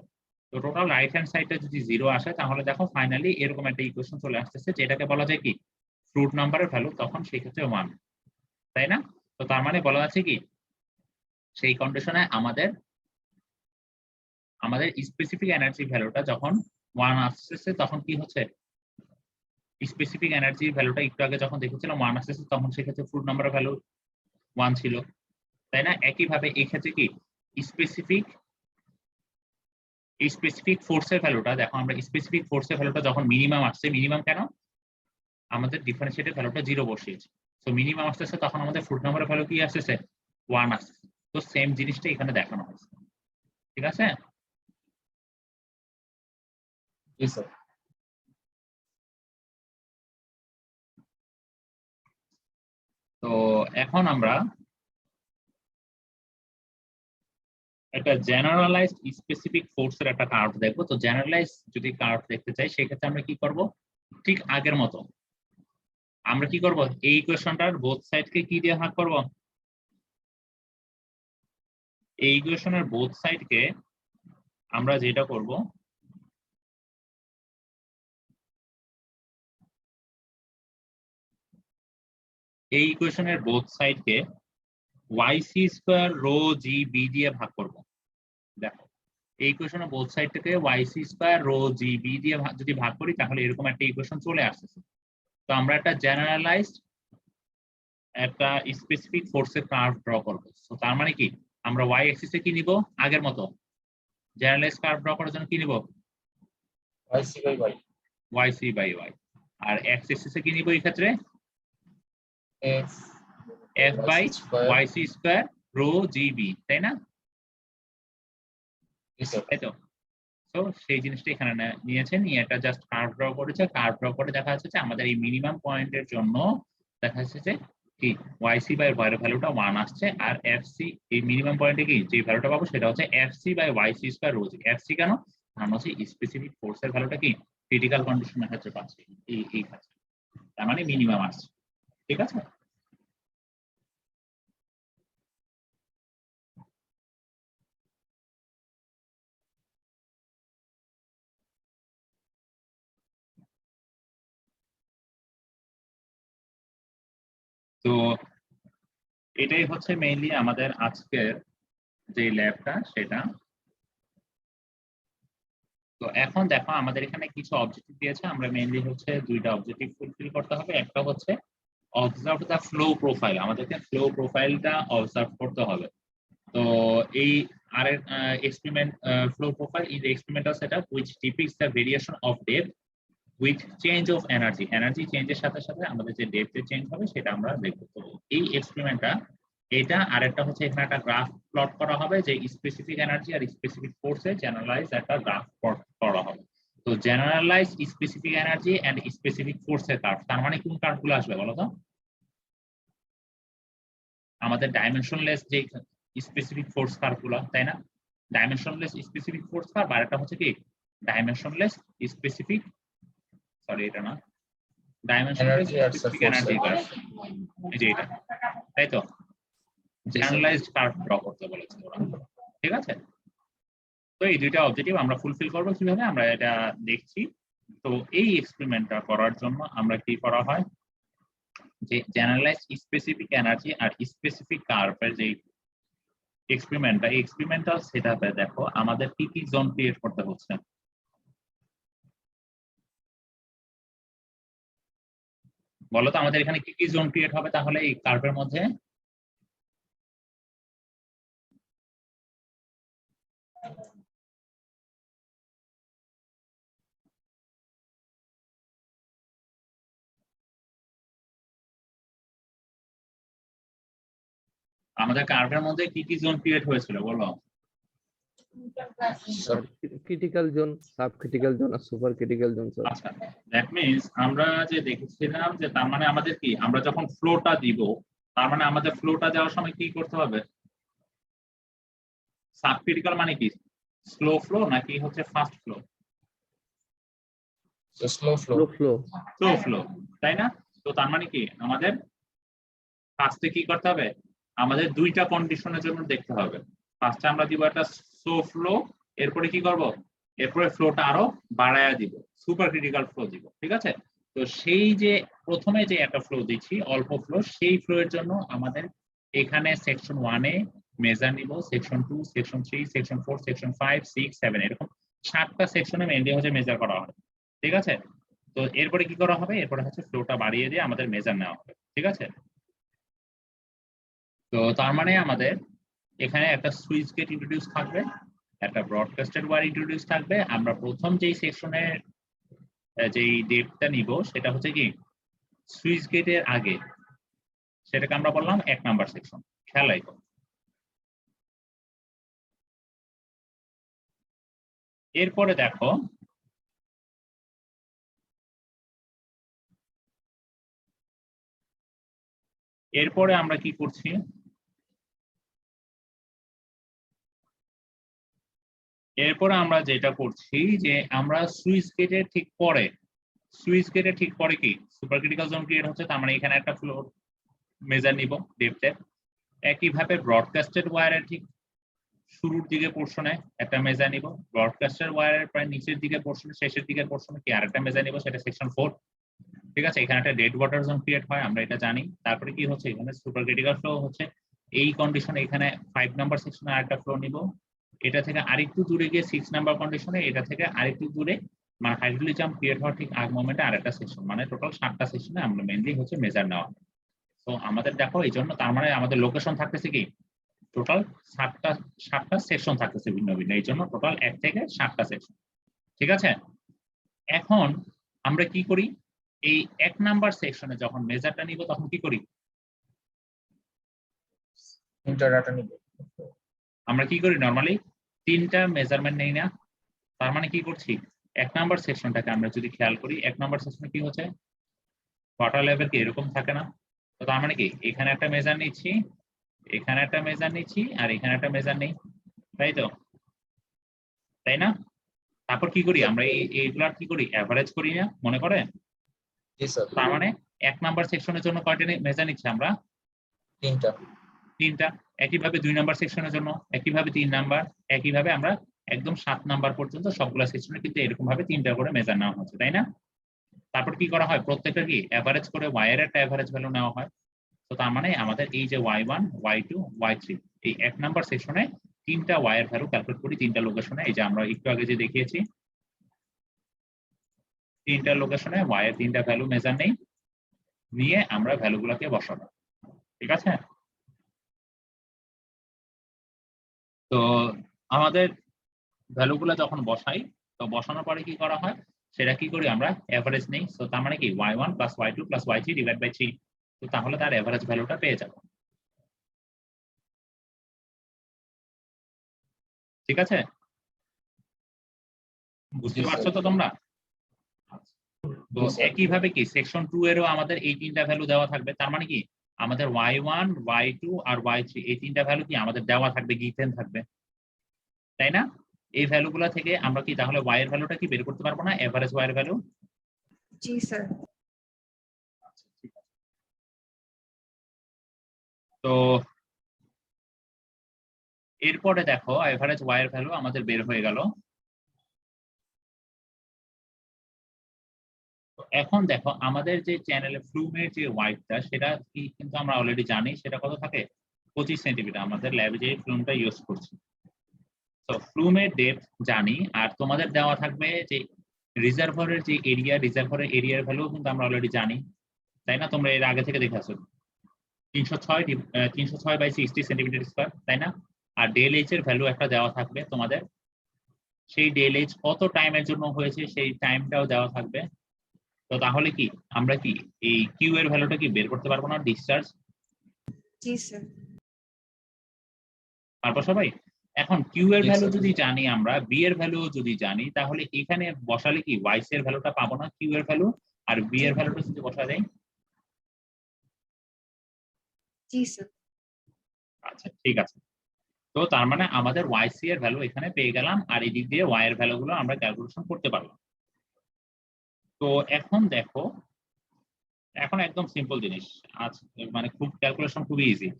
তো টোটাল রাইট হ্যান্ড সাইডটা যদি 0 আসে তাহলে দেখো ফাইনালি এরকম একটা ইকুয়েশন চলে আসতেছে যেটাকে বলা যায় কি ফ্রুট নাম্বারের ভ্যালু, তখন সেই ক্ষেত্রে 1, তাই না? তো তার মানে বলা আছে কি সেই কন্ডিশনে আমাদের স্পেসিফিক এনার্জি ভ্যালুটা যখন 1 আসছে তখন কি হচ্ছে, স্পেসিফিক এনার্জি ভ্যালুটা একটু আগে যখন দেখেছিলাম 1 আসছে তখন সেক্ষেত্রে ফ্রুট নাম্বারের ভ্যালু 1 ছিল, তাই না? একইভাবে এই ক্ষেত্রে কি স্পেসিফিক ফোর্সের ভ্যালুটা দেখো, আমরা স্পেসিফিক ফোর্সের ভ্যালুটা যখন মিনিমাম আসছে, মিনিমাম কেন আমাদের ডিফারেন্সিয়েটের ভ্যালুটা 0 বসিয়েছে, তো মিনিমাম আসতেছে তখন আমাদের ফ্রুট নাম্বারের ভ্যালু কি আসছে 1 আসছে। তো সেম জিনিসটা এখানে দেখানো হয়েছে, ঠিক আছে? জি স্যার। তো এখন আমরা একটা জেনারেলাইজড স্পেসিফিক ফোর্সের একটা কার্ভ দেখবো। তো জেনারেলাইজ যদি কার্ভ দেখতে চাই সেক্ষেত্রে আমরা কি করব, ঠিক আগের মতো আমরা কি করব, এই ইকুয়েশনটার বোথ সাইডকে কি দিয়ে ভাগ করব, এই ইকুয়েশনের বোথ সাইডকে আমরা যেটা করব, এই ইকুয়েশনের বোথ সাইডকে yc square rho G B দিয়ে ভাগ করব। দেখো এই ইকুয়েশনের বোথ সাইডটাকে yc square rho G B দিয়ে যদি ভাগ করি তাহলে এরকম একটা ইকুয়েশন চলে আসছে। তো আমরা একটা জেনারেলাইজড একটা স্পেসিফিক ফোর্সের কার্ভ ড্র করব। তো তার মানে কি আমরা y অ্যাক্সিসে কি নিব, আগের মতো জেনারেলাইজড কার্ভ ড্র করার জন্য কি নিব, yc by y yc by y। আর x অ্যাক্সিসে কি নিব এই ক্ষেত্রে f f by square. yc square rho G B, তাই না? জি স্যার। তাই তো। তো সেই জিনিসটা এখানে নিয়েছে, নিয়ে এটা জাস্ট কার্ভ ড্র করেছে, কার্ভ ড্র করে দেখা যাচ্ছে যে আমাদের এই মিনিমাম পয়েন্টের জন্য দেখা যাচ্ছে যে কি yc বাই y এর ভ্যালুটা 1 আসছে, আর fc এই মিনিমাম পয়েন্টে কি যে ভ্যালুটা পাবো সেটা হচ্ছে fc by yc square rho G. fc কেন, কারণ হচ্ছে স্পেসিফিক ফোর্সের ভ্যালুটা কি ক্রিটিক্যাল কন্ডিশনের ক্ষেত্রে পাচ্ছি এই ক্ষেত্রে, তার মানে মিনিমাম আসছে, ঠিক আছে? তো এটাই হচ্ছে মেইনলি আমাদের আজকের যে ল্যাবটা সেটা। তো এখন দেখো আমাদের এখানে কিছু অবজেক্টিভ দিয়েছে, আমরা মেইনলি হচ্ছে দুইটা অবজেক্টিভ ফুলফিল করতে হবে। একটা হচ্ছে অবজার্ভ দ্য ফ্লো প্রোফাইল, আমাদেরকে ফ্লো প্রোফাইলটা অবজার্ভ করতে হবে। তো এই আরেক experiment flow profile is experimental setup which ডিপিক্টস the variation of depth with change of energy. Energy চেঞ্জের সাথে সাথে আমাদের যে ডেপথের চেঞ্জ হবে সেটা আমরা দেখব। তো এই এক্সপেরিমেন্টটা এটা, আরেকটা হচ্ছে এখানে একটা গ্রাফ প্লট করা হবে যে স্পেসিফিক এনার্জি আর স্পেসিফিক ফোর্সে জেনারেলাইজ একটা গ্রাফ প্লট করা হবে। তো generalize specific energy and specific ফোর্সের কার্ভ, তার মানে কোন কার্ভগুলো আসবে বলো তো? আমাদের ডাইমেনশনলেস যে স্পেসিফিক ফোর্স কার্ভগুলো, তাই না? ডাইমেনশনলেস স্পেসিফিক ফোর্স কার্ভ, আর একটা হচ্ছে কি ডাইমেনশনলেস স্পেসিফিক, সরি এটা না, ডাইমেনশনলেস এনার্জি আর স্পেসিফিক ফোর্স। এনার্জি কার্ভ, এই যে এটা, তাই তো? জেনারেলাইজড কার্ভ ড্র করতে বলেছে ওরা, ঠিক আছে? তো এই দুইটা অবজেক্টিভ আমরা ফুলফিল করবো কিভাবে আমরা এটা দেখছি। তো এই এক্সপেরিমেন্টটা করার জন্য আমরা কি করা হয়, যে জেনারেলাইজড স্পেসিফিক এনার্জি আর স্পেসিফিক কার্ভের যে এক্সপেরিমেন্টটা, এই এক্সপেরিমেন্টাল সেটআপে দেখো আমাদের কি কি জোন ক্রিয়েট করতে হচ্ছে। বলো তো আমাদের এখানে কি কি জোন ক্রিয়েট হবে তাহলে এই কার্ভের মধ্যে? আমাদের কার্ভের মধ্যে কি কি জোন ক্রিয়েট হয়েছিল বলো? Sir critical zone, sub critical zone আর সুপার ক্রিটিক্যাল জোন স্যার। আচ্ছা, দ্যাট মিনস আমরা যে দেখেছিলাম যে তার মানে আমাদের কি, আমরা যখন ফ্লোটা দিব তার মানে আমাদের ফ্লোটা দেওয়ার সময় কি করতে হবে? সাব ক্রিটিক্যাল মানে কি, স্লো ফ্লো নাকি হচ্ছে fast flow? Slow flow. Flow flow slow flow, তাই না? তো তার মানে কি আমাদের ফার্স্টে কি করতে হবে, আমাদের দুইটা কন্ডিশনের জন্য দেখতে হবে। ফার্স্টে আমরা দিব একটা স্লো ফ্লো, এরপরে কি করব, এরপরে ফ্লোটা আরো বাড়ায়া দিব, সুপার ক্রিটিক্যাল ফ্লো দিব, ঠিক আছে? তো সেই যে প্রথমে যে একটা ফ্লো দিচ্ছি অল্প ফ্লো, সেই ফ্লো এর জন্য আমাদের এখানে সেকশন 1 এ মেজার নিব, সেকশন 2, সেকশন 3, সেকশন 4, সেকশন 5, 6, 7 এরকম 7টা সেকশনে মেইনলি হচ্ছে মেজার করা হয়, ঠিক আছে? তো এরপরে কি করা হবে, এরপরে হচ্ছে ফ্লোটা বাড়িয়ে দিয়ে আমাদের মেজার নেওয়া হবে, ঠিক আছে? তো তার মানে আমাদের এখানে একটা সুইচ গেট ইন্ট্রোডিউস থাকবে, একটা ব্রডকাস্টেড ওয়্যার ইন্ট্রোডিউস থাকবে। আমরা প্রথম যেই সেকশনের যেই ডেপথটা নিব সেটা হচ্ছে কি সুইচ গেটের আগে, সেটাকে আমরা বললাম 1 নাম্বার সেকশন। খেয়াল রাখো, এরপরে দেখো এরপরে আমরা কি করছি, এরপরে আমরা যেটা করছি যে আমরা সুইচ গেটের ঠিক পরে, সুইচ গেটের ঠিক পরে কি সুপার ক্রিটিক্যাল জোন ক্রিয়েট হচ্ছে, তার মানে এখানে একটা ফ্লো মেজার নিব ডেপথের। একইভাবে ব্রডকাস্টেড ওয়্যারের ঠিক শুরুর দিকে পোর্শনে একটা মেজার নিব, ব্রডকাস্টেড ওয়্যারের প্রায় নিচের দিকে পোর্শনে, শেষের দিকের পোর্শনে কি আরেকটা মেজার নিব, সেটা সেকশন 4, ঠিক আছে? এখানে একটা ডেড ওয়াটার জোন ক্রিয়েট হয়, আমরা এটা জানি। তারপরে কি হচ্ছে, এখানে সুপার ক্রিটিক্যাল ফ্লো হচ্ছে এই কন্ডিশনে, এখানে 5 নাম্বার সেকশনে আরেকটা ফ্লো নিব, এটা থেকে আরেকটু দূরে গিয়ে 6 নাম্বার কন্ডিশনে, এটা থেকে আরেকটু দূরে মানে হাইড্রোলিক জাম্প ক্রিয়েট হওয়ার ঠিক আগ মোমেন্টে আরেকটা সেকশন, মানে টোটাল 7টা সেকশনে আমরা মেইনলি হচ্ছে মেজার নেওয়া। তো আমাদের দেখো এই জন্য তার মানে আমাদের লোকেশন থাকতেছে কি টোটাল 7টা সেকশন থাকতেছে ভিন্ন ভিন্ন, এই জন্য টোটাল 1 থেকে 7টা সেকশন, ঠিক আছে? এখন আমরা কি করি, এই 1 নাম্বার সেকশনে যখন মেজারটা নিব তখন কি করি, ইন্টারডাটা নিব। আমরা কি করি নরমালি 3টা মেজারমেন্ট নেই না? তার মানে কি করছি, 1 নাম্বার সেকশনটাকে আমরা যদি খেয়াল করি, 1 নাম্বার সেকশনে কি হচ্ছে, ওয়াটার লেভেল কি এরকম থাকে না? তো তার মানে কি এখানে একটা মেজার নিচ্ছি, এখানে একটা মেজার নিচ্ছি, আর এখানে একটা মেজার নেই, তাই তো, তাই না? তারপর কি করি আমরা এইগুলার কি করি, এভারেজ করি না, মনে করে? জি স্যার। তার মানে 1 নাম্বার সেকশনের জন্য কয়টা মেজার নিচ্ছি আমরা, 3টা। একইভাবে 2 নাম্বার সেকশনের জন্য, একইভাবে 3 নাম্বার, একইভাবে আমরা একদম 7 নাম্বার পর্যন্ত সবগুলা সেকশনে কিন্তু এরকম ভাবে 3টা করে মেজার নেওয়া হচ্ছে, তাই না? তারপর কি করা হয়, প্রত্যেকটা কি এভারেজ করে y এর একটা এভারেজ ভ্যালু নেওয়া হয়। তো তার মানে আমাদের এই যে y1, y2, y3 এই 1 নাম্বার সেকশনে 3টা y এর ভ্যালু ক্যালকুলেট করি 3টা লোকেশনে, এই যে আমরা একটু আগে যে দেখিয়েছি 3টা লোকেশনে y এর 3টা ভ্যালু মেজার নেই, নিয়ে আমরা ভ্যালুগুলোকে বসাবো, ঠিক আছে? তো আমাদের ভ্যালুগুলো যখন বসাই, তো বসানোর পরে কি করা হয়, সেটা কি করি আমরা এভারেজ নেই। তো তার মানে কি y1 + y2 + y3 divide by 3, তো তাহলে তার এভারেজ ভ্যালুটা পেয়ে যাব, ঠিক আছে? বুঝতে পারছো তো তোমরা? তো একইভাবে কি সেকশন 2 এরও আমাদের এই 3টা ভ্যালু দেওয়া থাকবে, তার মানে কি আমাদের y1, y2 আর y3 এই 3টা ভ্যালু কি আমাদের দেওয়া থাকবে, গিভেন থাকবে, তাই না? এই ভ্যালুগুলো থেকে আমরা কি তাহলে y এর ভ্যালুটা কি বের করতে পারবো না, এভারেজ y এর ভ্যালু? জি স্যার। তো এরপরে দেখো এভারেজ y এর ভ্যালু আমাদের বের হয়ে গেল। এখন দেখো আমাদের যে চ্যানেলে ফ্লুমের যে ওয়াইডটা সেটা কি কিন্তু আমরা অলরেডি জানি, সেটা কত থাকে, 25 সেন্টিমিটার। আমাদের ল্যাবে যে ফ্লুমটা ইউজ করছি, তো ফ্লুমের ডেপথ জানি, আর তোমাদের দেওয়া থাকবে যে রিজার্ভারের যে এরিয়া, রিজার্ভারের এরিয়ার ভ্যালু কিন্তু আমরা অলরেডি জানি, তাই না? তোমরা এর আগে থেকে দেখে আসো 306/60 সেন্টিমিটার স্কয়ার, তাই না? আর ডেল এইচ এর ভ্যালু একটা দেওয়া থাকবে তোমাদের, সেই ডেল এইচ কত টাইমের জন্য হয়েছে সেই টাইমটাও দেওয়া থাকবে। তো তাহলে কি আমরা কি এই কিউ এর ভ্যালুটা কি বের করতে পারবো না, ডিসচার্জ? জি স্যার। তারপর সবাই এখন কিউ এর Yes, ভ্যালু sir. যদি জানি আমরা, বি এর ভ্যালু যদি জানি, তাহলে এখানে বসালে কি ওয়াই সি এর ভ্যালুটা পাবো না, কিউ এর ভ্যালু আর বি এর ভ্যালুটা যদি বসা যায়। জি স্যার। আচ্ছা ঠিক আছে। তো তার মানে আমাদের ওয়াই সি এর ভ্যালু এখানে পেয়ে গেলাম, আর এই দিক দিয়ে ওয়াই এর ভ্যালুগুলো আমরা ক্যালকুলেশন করতে পারলাম। তো এখন দেখো, এখন একদম সিম্পল জিনিস, আজ মানে খুব ক্যালকুলেশন খুবই ইজি।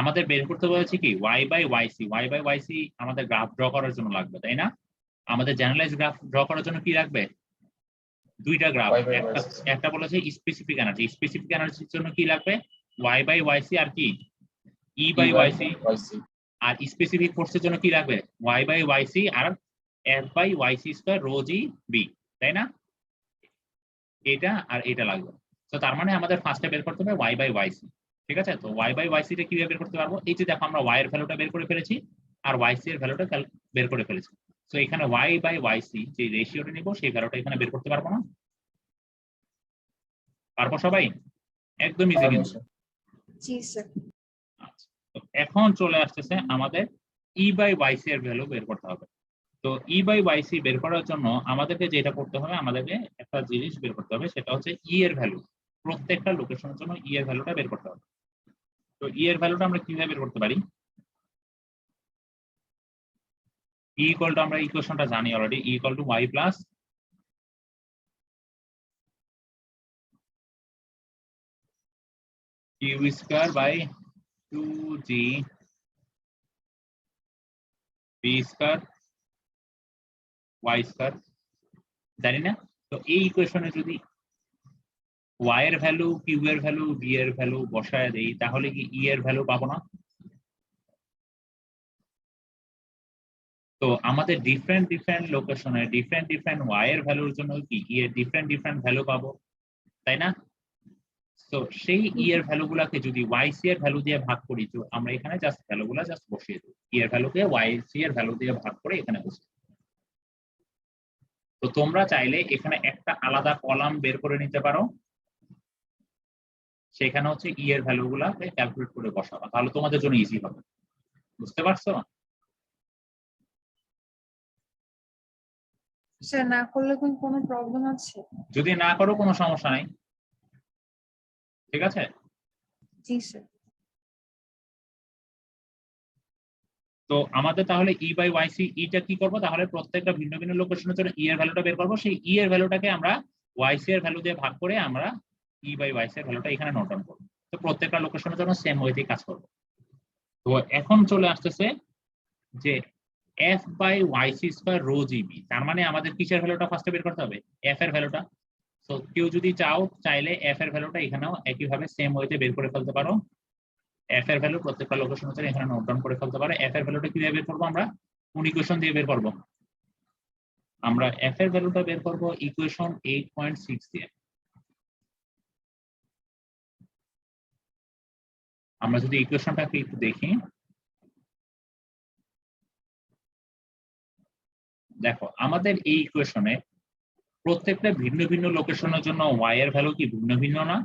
আমাদের বের করতে বলেছি কি ওয়াই বাই ওয়াই সি আমাদের গ্রাফ ড্র করার জন্য লাগবে, তাই না? আমাদের জেনারেলাইজ গ্রাফ ড্র করার জন্য কি লাগবে? দুইটা গ্রাফ, Y by একটা YC, sir. একটা বলেছে স্পেসিফিক এনার্জির জন্য কি লাগবে? ওয়াই বাই ওয়াই সি আর কি E by Y C. YC. আর স্পেসিফিক ফোর্সের জন্য কি লাগবে? ওয়াই বাই ওয়াই সি আর F by Y C square rho G B, তাই না? এটা আর এটা লাগবে। তো তার মানে আমাদের ফার্স্টে বের করতে হবে ওয়াই বাই ওয়াই সি। ঠিক আছে, তো ওয়াই বাই ওয়াই সি টা কিভাবে বের করতে পারবো? এই যে দেখো, আমরা ওয়াই এর ভ্যালুটা বের করে ফেলেছি আর ওয়াই সি এর ভ্যালুটা বের করে ফেলেছি। তো এখানে ওয়াই বাই ওয়াই সি যে রেশিওটা নিব সেই ভ্যালুটা এখানে বের করতে পারবো না? পারবো সবাই? একদম ইজি কিন্তু। জি স্যার। আচ্ছা, তো এখন চলে আসতেছে আমাদের ই বাই ওয়াই সি এর ভ্যালু বের করতে হবে। তো ই বাই ওয়াই সি বের করার জন্য আমাদেরকে যেটা করতে হবে, আমাদেরকে একটা জিনিস বের করতে হবে, সেটা হচ্ছে ই এর ভ্যালু। প্রত্যেকটা লোকেশনের জন্য ই এর ভ্যালুটা বের করতে হবে। তো ই এর ভ্যালুটা আমরা কিভাবে বের করতে পারি? ই ইকুয়াল টু, আমরা ইকুয়েশনটা জানি already, E equal to Y plus Q square by 2g B square Y square, জানি না? তো এই ইকুয়েশনে যদি ওয়াই এর ভ্যালু, কিউ এর ভ্যালু, বি এর ভ্যালু বসায় দেই, তাহলে কি ই এর ভ্যালু পাবো না? তো আমাদের ডিফারেন্ট লোকেশনে ডিফারেন্ট ওয়াই এর ভ্যালুর জন্য কি ই এর ডিফারেন্ট ভ্যালু পাবো, তাই না? তো সেই ই এর ভ্যালুগুলোকে যদি ওয়াই সি এর ভ্যালু দিয়ে ভাগ করি, তো আমরা এখানে জাস্ট ভ্যালুগুলো জাস্ট বসিয়ে দেব, ই এর ভ্যালুকে ওয়াই সি এর ভ্যালু দিয়ে ভাগ করে এখানে বসিয়ে দেব। তো তোমরা চাইলে এখানে একটা আলাদা কলাম বের করে নিতে পারো, সেখানে হচ্ছে ই এর ভ্যালুগুলোকে ক্যালকুলেট করে বসাবা, তাহলে তোমাদের জন্য ইজি হবে। বুঝতে পারছো? স্যার না করলে কি কোনো প্রবলেম আছে? যদি না করো কোনো সমস্যা নাই, ঠিক আছে। জি স্যার। তো আমাদের তাহলে ই বাই ওয়াই সি ইটা কি করবো, তাহলে প্রত্যেকটা ভিন্ন লোকেশনের জন্য ই এর ভ্যালুটা বের করবো, সেই ই এর ভ্যালুটাকে আমরা ওয়াই সি এর ভ্যালু দিয়ে ভাগ করে আমরা ই বাই ওয়াই সি এর ভ্যালুটা এখানে নোট ডাউন করবো। তো প্রত্যেকটা লোকেশনের জন্য সেম ওয়েতেই কাজ করবো। তো এখন চলে আসতেছে যে F by Y C square rho GB, তার মানে আমাদের কিসের ভ্যালুটা ফার্স্টে বের করতে হবে? এফ এর ভ্যালুটা। তো কেউ যদি চাইলে এফ এর ভ্যালুটা এখানেও একইভাবে সেম ওয়েতে বের করে ফেলতে পারো। এফ এর ভ্যালু প্রত্যেকটা লোকেশন হচ্ছে এখানে নোট ডাউন করে ফেলতে পারে। এফ এর ভ্যালুটা কিভাবে বের করবো? আমরা কোন ইকুয়েশন দিয়ে বের করবো? আমরা এফ এর ভ্যালুটা বের করবো ইকুয়েশন 8.6 দিয়ে। আমরা যদি ইকুয়েশনটাকে একটু দেখি, দেখো আমাদের এই ইকুয়েশনে প্রত্যেকটা ভিন্ন লোকেশনের জন্য ওয়াই এর ভ্যালু কি ভিন্ন না?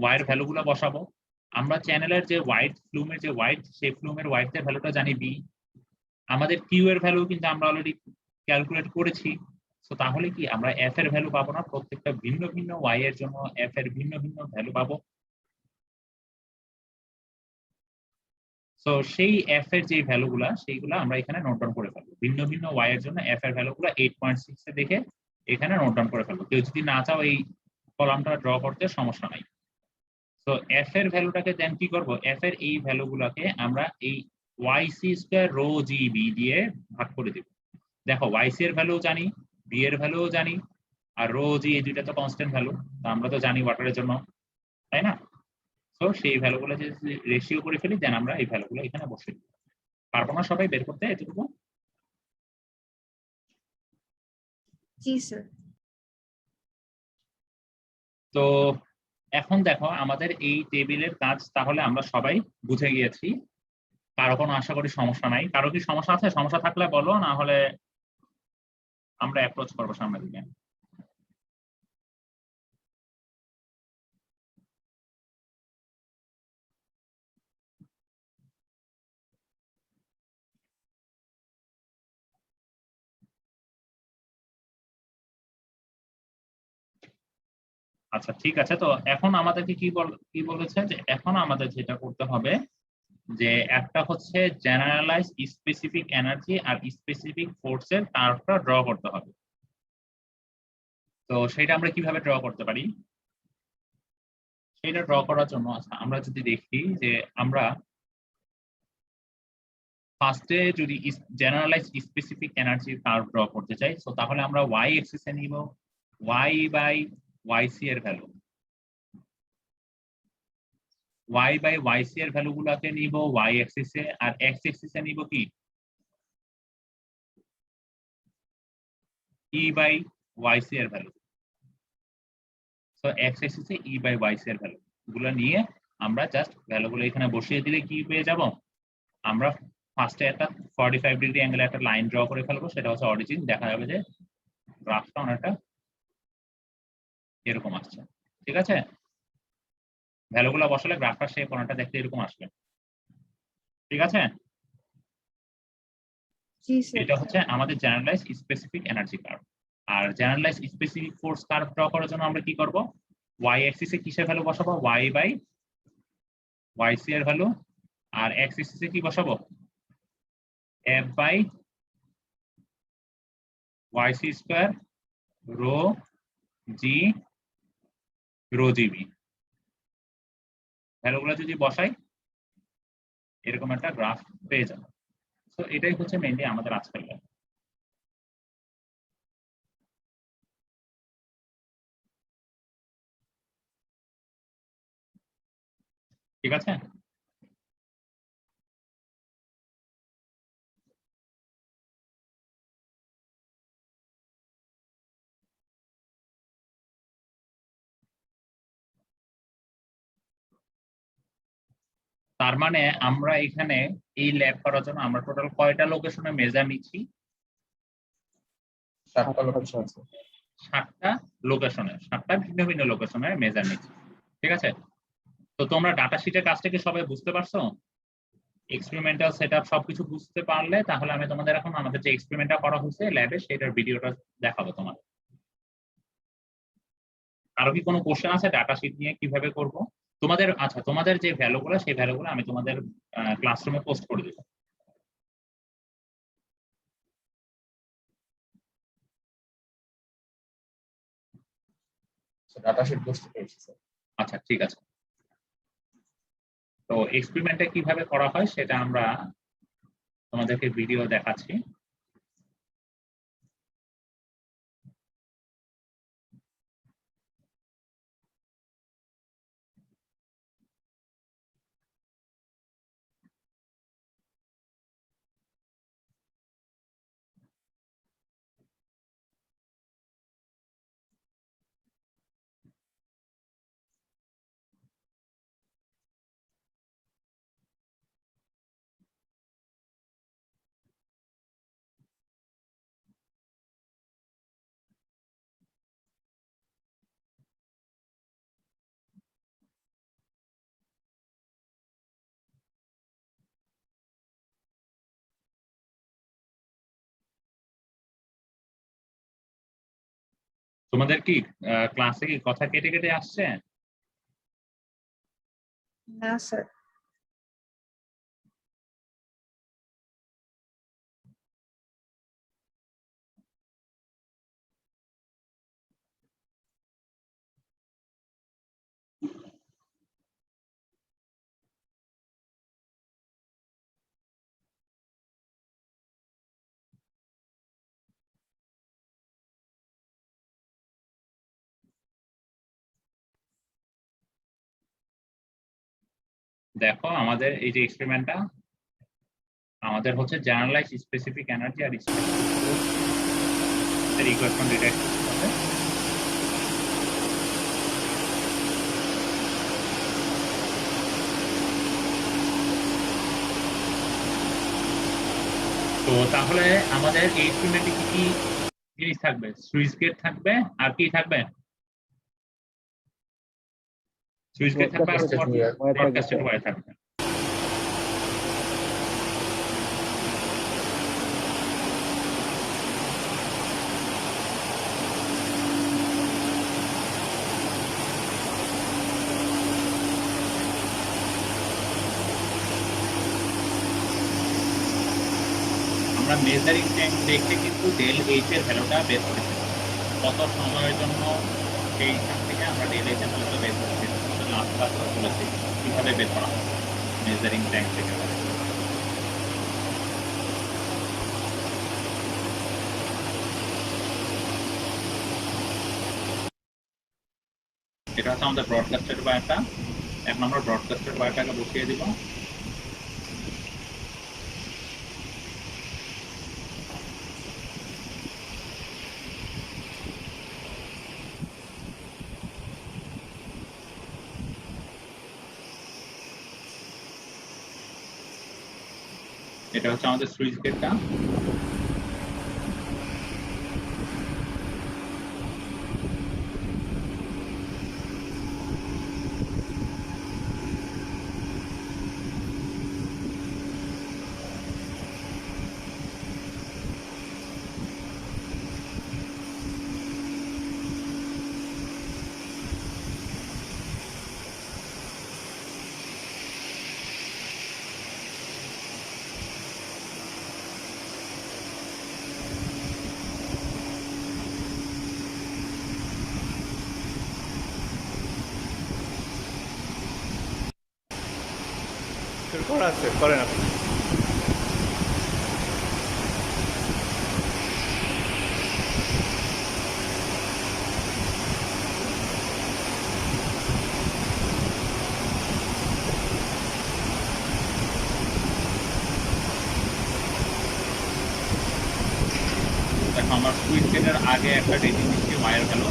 ওয়াই এর ভ্যালুগুলো বসাবো। আমরা চ্যানেলের যে হোয়াইট ফ্লুমের যে হোয়াইট, সেই ফ্লুমের হোয়াইট এর ভ্যালুটা জানি বি। আমাদের কিউ এর ভ্যালু কিন্তু আমরা অলরেডি ক্যালকুলেট করেছি। তো তাহলে কি আমরা এফ এর ভ্যালু পাবো না? প্রত্যেকটা ভিন্ন ওয়াই এর জন্য এফ এর ভিন্ন ভ্যালু পাবো। তো সেই এফ এর যে ভ্যালুগুলা সেইগুলো আমরা এখানে নোট ডাউন করে ফেলবো। ভিন্ন ওয়াই এর জন্য এফ এর ভ্যালুগুলো 8.6 এ দেখে এখানে নোট ডাউন করে ফেলবো। কেউ যদি না চাও এই কলামটা ড্র করতে, সমস্যা নাই। তো এফ এর ভ্যালুটাকে দেন কি করব? এফ এর এই ভ্যালুগুলোকে আমরা এই Y C square rho G B দিয়ে ভাগ করে দেব। দেখো ওয়াই সি এর ভ্যালু জানি, বি এর ভ্যালু জানি, আর রো জি এই দুইটা তো কনস্ট্যান্ট ভ্যালু, তো আমরা তো জানি ওয়াটারের জন্য, তাই না? তো সেই ভ্যালুগুলো যদি রেশিও করে ফেলি, দেন আমরা এই ভ্যালুগুলো এখানে বসিয়ে দিই। পারবো না সবাই বের করতে এতটুকু? জি স্যার। তো এখন দেখো আমাদের এই টেবিলের কাজ তাহলে আমরা সবাই বুঝে গিয়েছি। কারো কোনো আশা করি সমস্যা নাই? কারো কি সমস্যা আছে? সমস্যা থাকলে বলো, না হলে আমরা অ্যাপ্রোচ করবো সামনের দিকে। আচ্ছা ঠিক আছে, তো এখন আমাদেরকে কি বলেছে যে এখন আমাদের যেটা করতে হবে যে একটা হচ্ছে জেনারেলাইজ স্পেসিফিক এনার্জি আর স্পেসিফিক ফোর্সের কার্ভটা ড্র করতে হবে। তো সেটা আমরা কিভাবে ড্র করতে পারি? সেটা ড্র করার জন্য আচ্ছা আমরা যদি দেখি যে আমরা ফার্স্টে যদি generalize specific energy curve draw করতে চাই, তো তাহলে আমরা ওয়াই এক্সিসে নিব ওয়াই বাই ওয়াইসি এর ভ্যালু, ওয়াই বাই ওয়াইসি এর ভ্যালু গুলাকে নিব ওয়াই এক্সিসে, আর এক্স এক্সিসে নিব কি ই বাই ওয়াইসি এর ভ্যালু। সো এক্স এক্সিসে ই বাই ওয়াইসি এর ভ্যালু গুলো নিয়ে আমরা জাস্ট ভ্যালুগুলো এখানে বসিয়ে দিলে কি পেয়ে যাব? আমরা ফার্স্টে একটা 45 ডিগ্রি অ্যাঙ্গেলে একটা লাইন ড্র করে ফেলবো, সেটা হচ্ছে অরিজিন। দেখা যাবে যে গ্রাফটা অনেকটা এরকম আসছে। ঠিক আছে, ভ্যালুগুলো বসালে গ্রাফটা শেপ অনেকটা দেখতে এরকম আসবে। ঠিক আছে, জি স্যার। এটা হচ্ছে আমাদের জেনারেলাইজ স্পেসিফিক এনার্জি কার্ভ। আর generalise specific force curve draw করার জন্য আমরা কি করব? ওয়াই অ্যাক্সিসে কিসের ভ্যালু বসাবো? ওয়াই বাই ওয়াইসি এর ভ্যালু। আর এক্স অ্যাক্সিসে কি বসাবো? F by YC square rho G rho GB. ভ্যালুগুলো যদি বসাই এরকম একটা গ্রাফ পেয়ে যাবে। তো এটাই হচ্ছে মেইনলি আমাদের আজকের ল্যাব। ঠিক আছে, তার মানে আমরা এখানে এই ল্যাব করার জন্য আমরা টোটাল কয়টা লোকেশনে মেজার নিচ্ছি? 7টা লোকেশন আছে। 7টা লোকেশনে, 7টা ভিন্ন ভিন্ন লোকেশনে মেজার নিচ্ছি। ঠিক আছে, তো তোমরা ডাটা শিটের কাজটা কি সবাই বুঝতে পারছো? এক্সপেরিমেন্টাল সেটআপ সবকিছু বুঝতে পারলে তাহলে আমি তোমাদের এখন আমাদের যে এক্সপেরিমেন্টটা করা হয়েছে ল্যাবে সেটার ভিডিওটা দেখাবো তোমাদের। আরো কি কোনো কোশ্চেন আছে ডাটা শিট নিয়ে কিভাবে করব তোমাদের? আচ্ছা, তোমাদের যে ভ্যালুগুলো সেই ভ্যালুগুলো আমি তোমাদের ক্লাসরুমে পোস্ট করে দেব। ডাটা শিট বুঝতে পেরেছি স্যার। আচ্ছা ঠিক আছে, তো এক্সপেরিমেন্টটা কিভাবে করা হয় সেটা আমরা তোমাদেরকে ভিডিও দেখাচ্ছি। তোমাদের কি ক্লাসে কি কথা কেটে কেটে আসছে? না স্যার। দেখো আমাদের এই যে এক্সপেরিমেন্টটা আমাদের হচ্ছে জেনারেলাইজ স্পেসিফিক এনার্জি আর স্পেসিফিক ফোর্স এর ইকুয়েশন ডিরাইভ করতে হবে। তো তাহলে আমাদের এই এক্সপেরিমেন্টে কি কি জিনিস থাকবে? সুইচ গেট থাকবে, আর কি থাকবে? সুইচ গেট থাকবে আর ব্রডকাস্টেড ওয়্যার থাকবে। আমরা মেজারিং টাইম দেখে কিন্তু ডেল এইচ এর ভ্যালুটা বের করেছি, কত সময়ের জন্য সেইখান থেকে আমরা ডেল এইচ এর ভ্যালুটা বের করেছি। লাস্ট ক্লাসে বলেছি কিভাবে বের করা হয় মেজারিং টাইম থেকে। এটা হচ্ছে আমাদের ব্রডকাস্টের ওয়্যারটা। এখন আমরা ব্রডকাস্টের ওয়্যারটাকে বসিয়ে দিব। এটা হচ্ছে আমাদের সুইচ গেটটা। করা আছে, করেন আপনি। দেখো আমার সুইচ গেটের আগে একটা ডিসি মিষ্টি ওয়্যার গেল।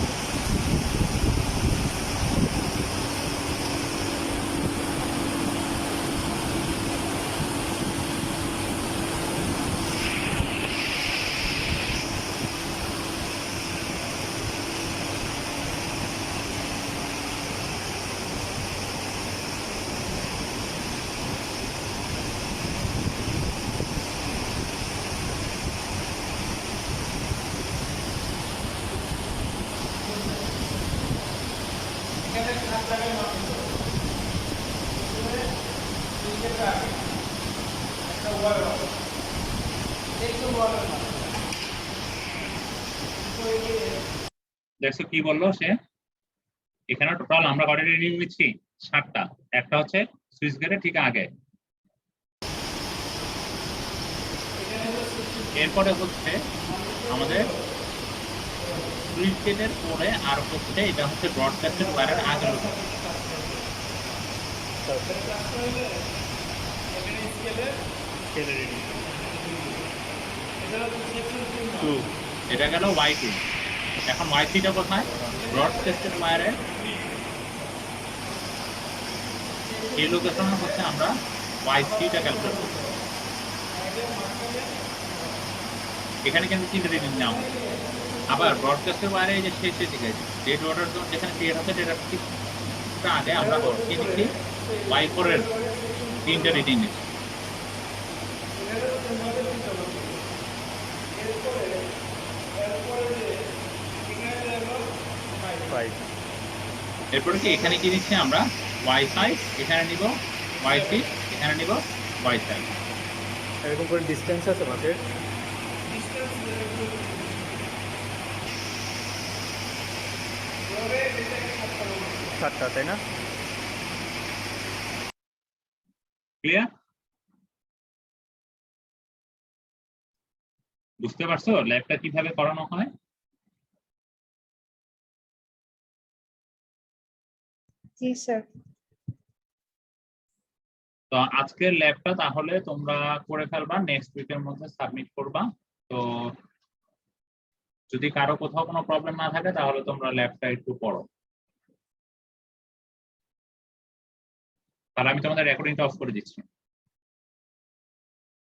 দেখছো কি বললো সে? এখানে টোটাল আমরা কয়টা রিডিং নিচ্ছি? 7টা। একটা হচ্ছে সুইচ গেটের ঠিক আগে। এরপরে হচ্ছে আমাদের সুইচ গেটের পরে আর হচ্ছে এটা হচ্ছে ব্রডকাস্টের ওয়্যারের আগে লোকেশন। এটা গেল Y2। এখন Y3টা কোথায়? ব্রডকাস্টের ওয়্যারের এই লোকেশনে হচ্ছে আমরা Y3টা ক্যালকুলেট করব। এখানে কিন্তু 3টা রিডিং নেওয়া হবে। আবার ব্রডকাস্টের ওয়্যারে এই যে শেষের দিকে ডেড ওয়াটার জোন যেখানে ক্রিয়েট হচ্ছে ডেটা ঠিক আগে আমরা কি নিচ্ছি? Y4 এর 3টা রিডিং নিচ্ছি। এরপরে কি এখানে কি নিচ্ছি আমরা? Y5 এখানে নিব, Y6 এখানে নিব, Y7। এরকম করে ডিসটেন্স আছে মাঝে? সাতটা, তাই না? ক্লিয়ার? বুঝতে পারছো ল্যাবটা কিভাবে করানো হয়? জি স্যার। তো আজকের ল্যাবটা তাহলে তোমরা করে ফেলবা, নেক্সট উইকের মধ্যে সাবমিট করবা। তো যদি কারো কোথাও কোনো প্রবলেম না থাকে তাহলে তোমরা ল্যাবটা একটু পড়ো। তাহলে আমি তোমাদের রেকর্ডিংটা অফ করে দিচ্ছি।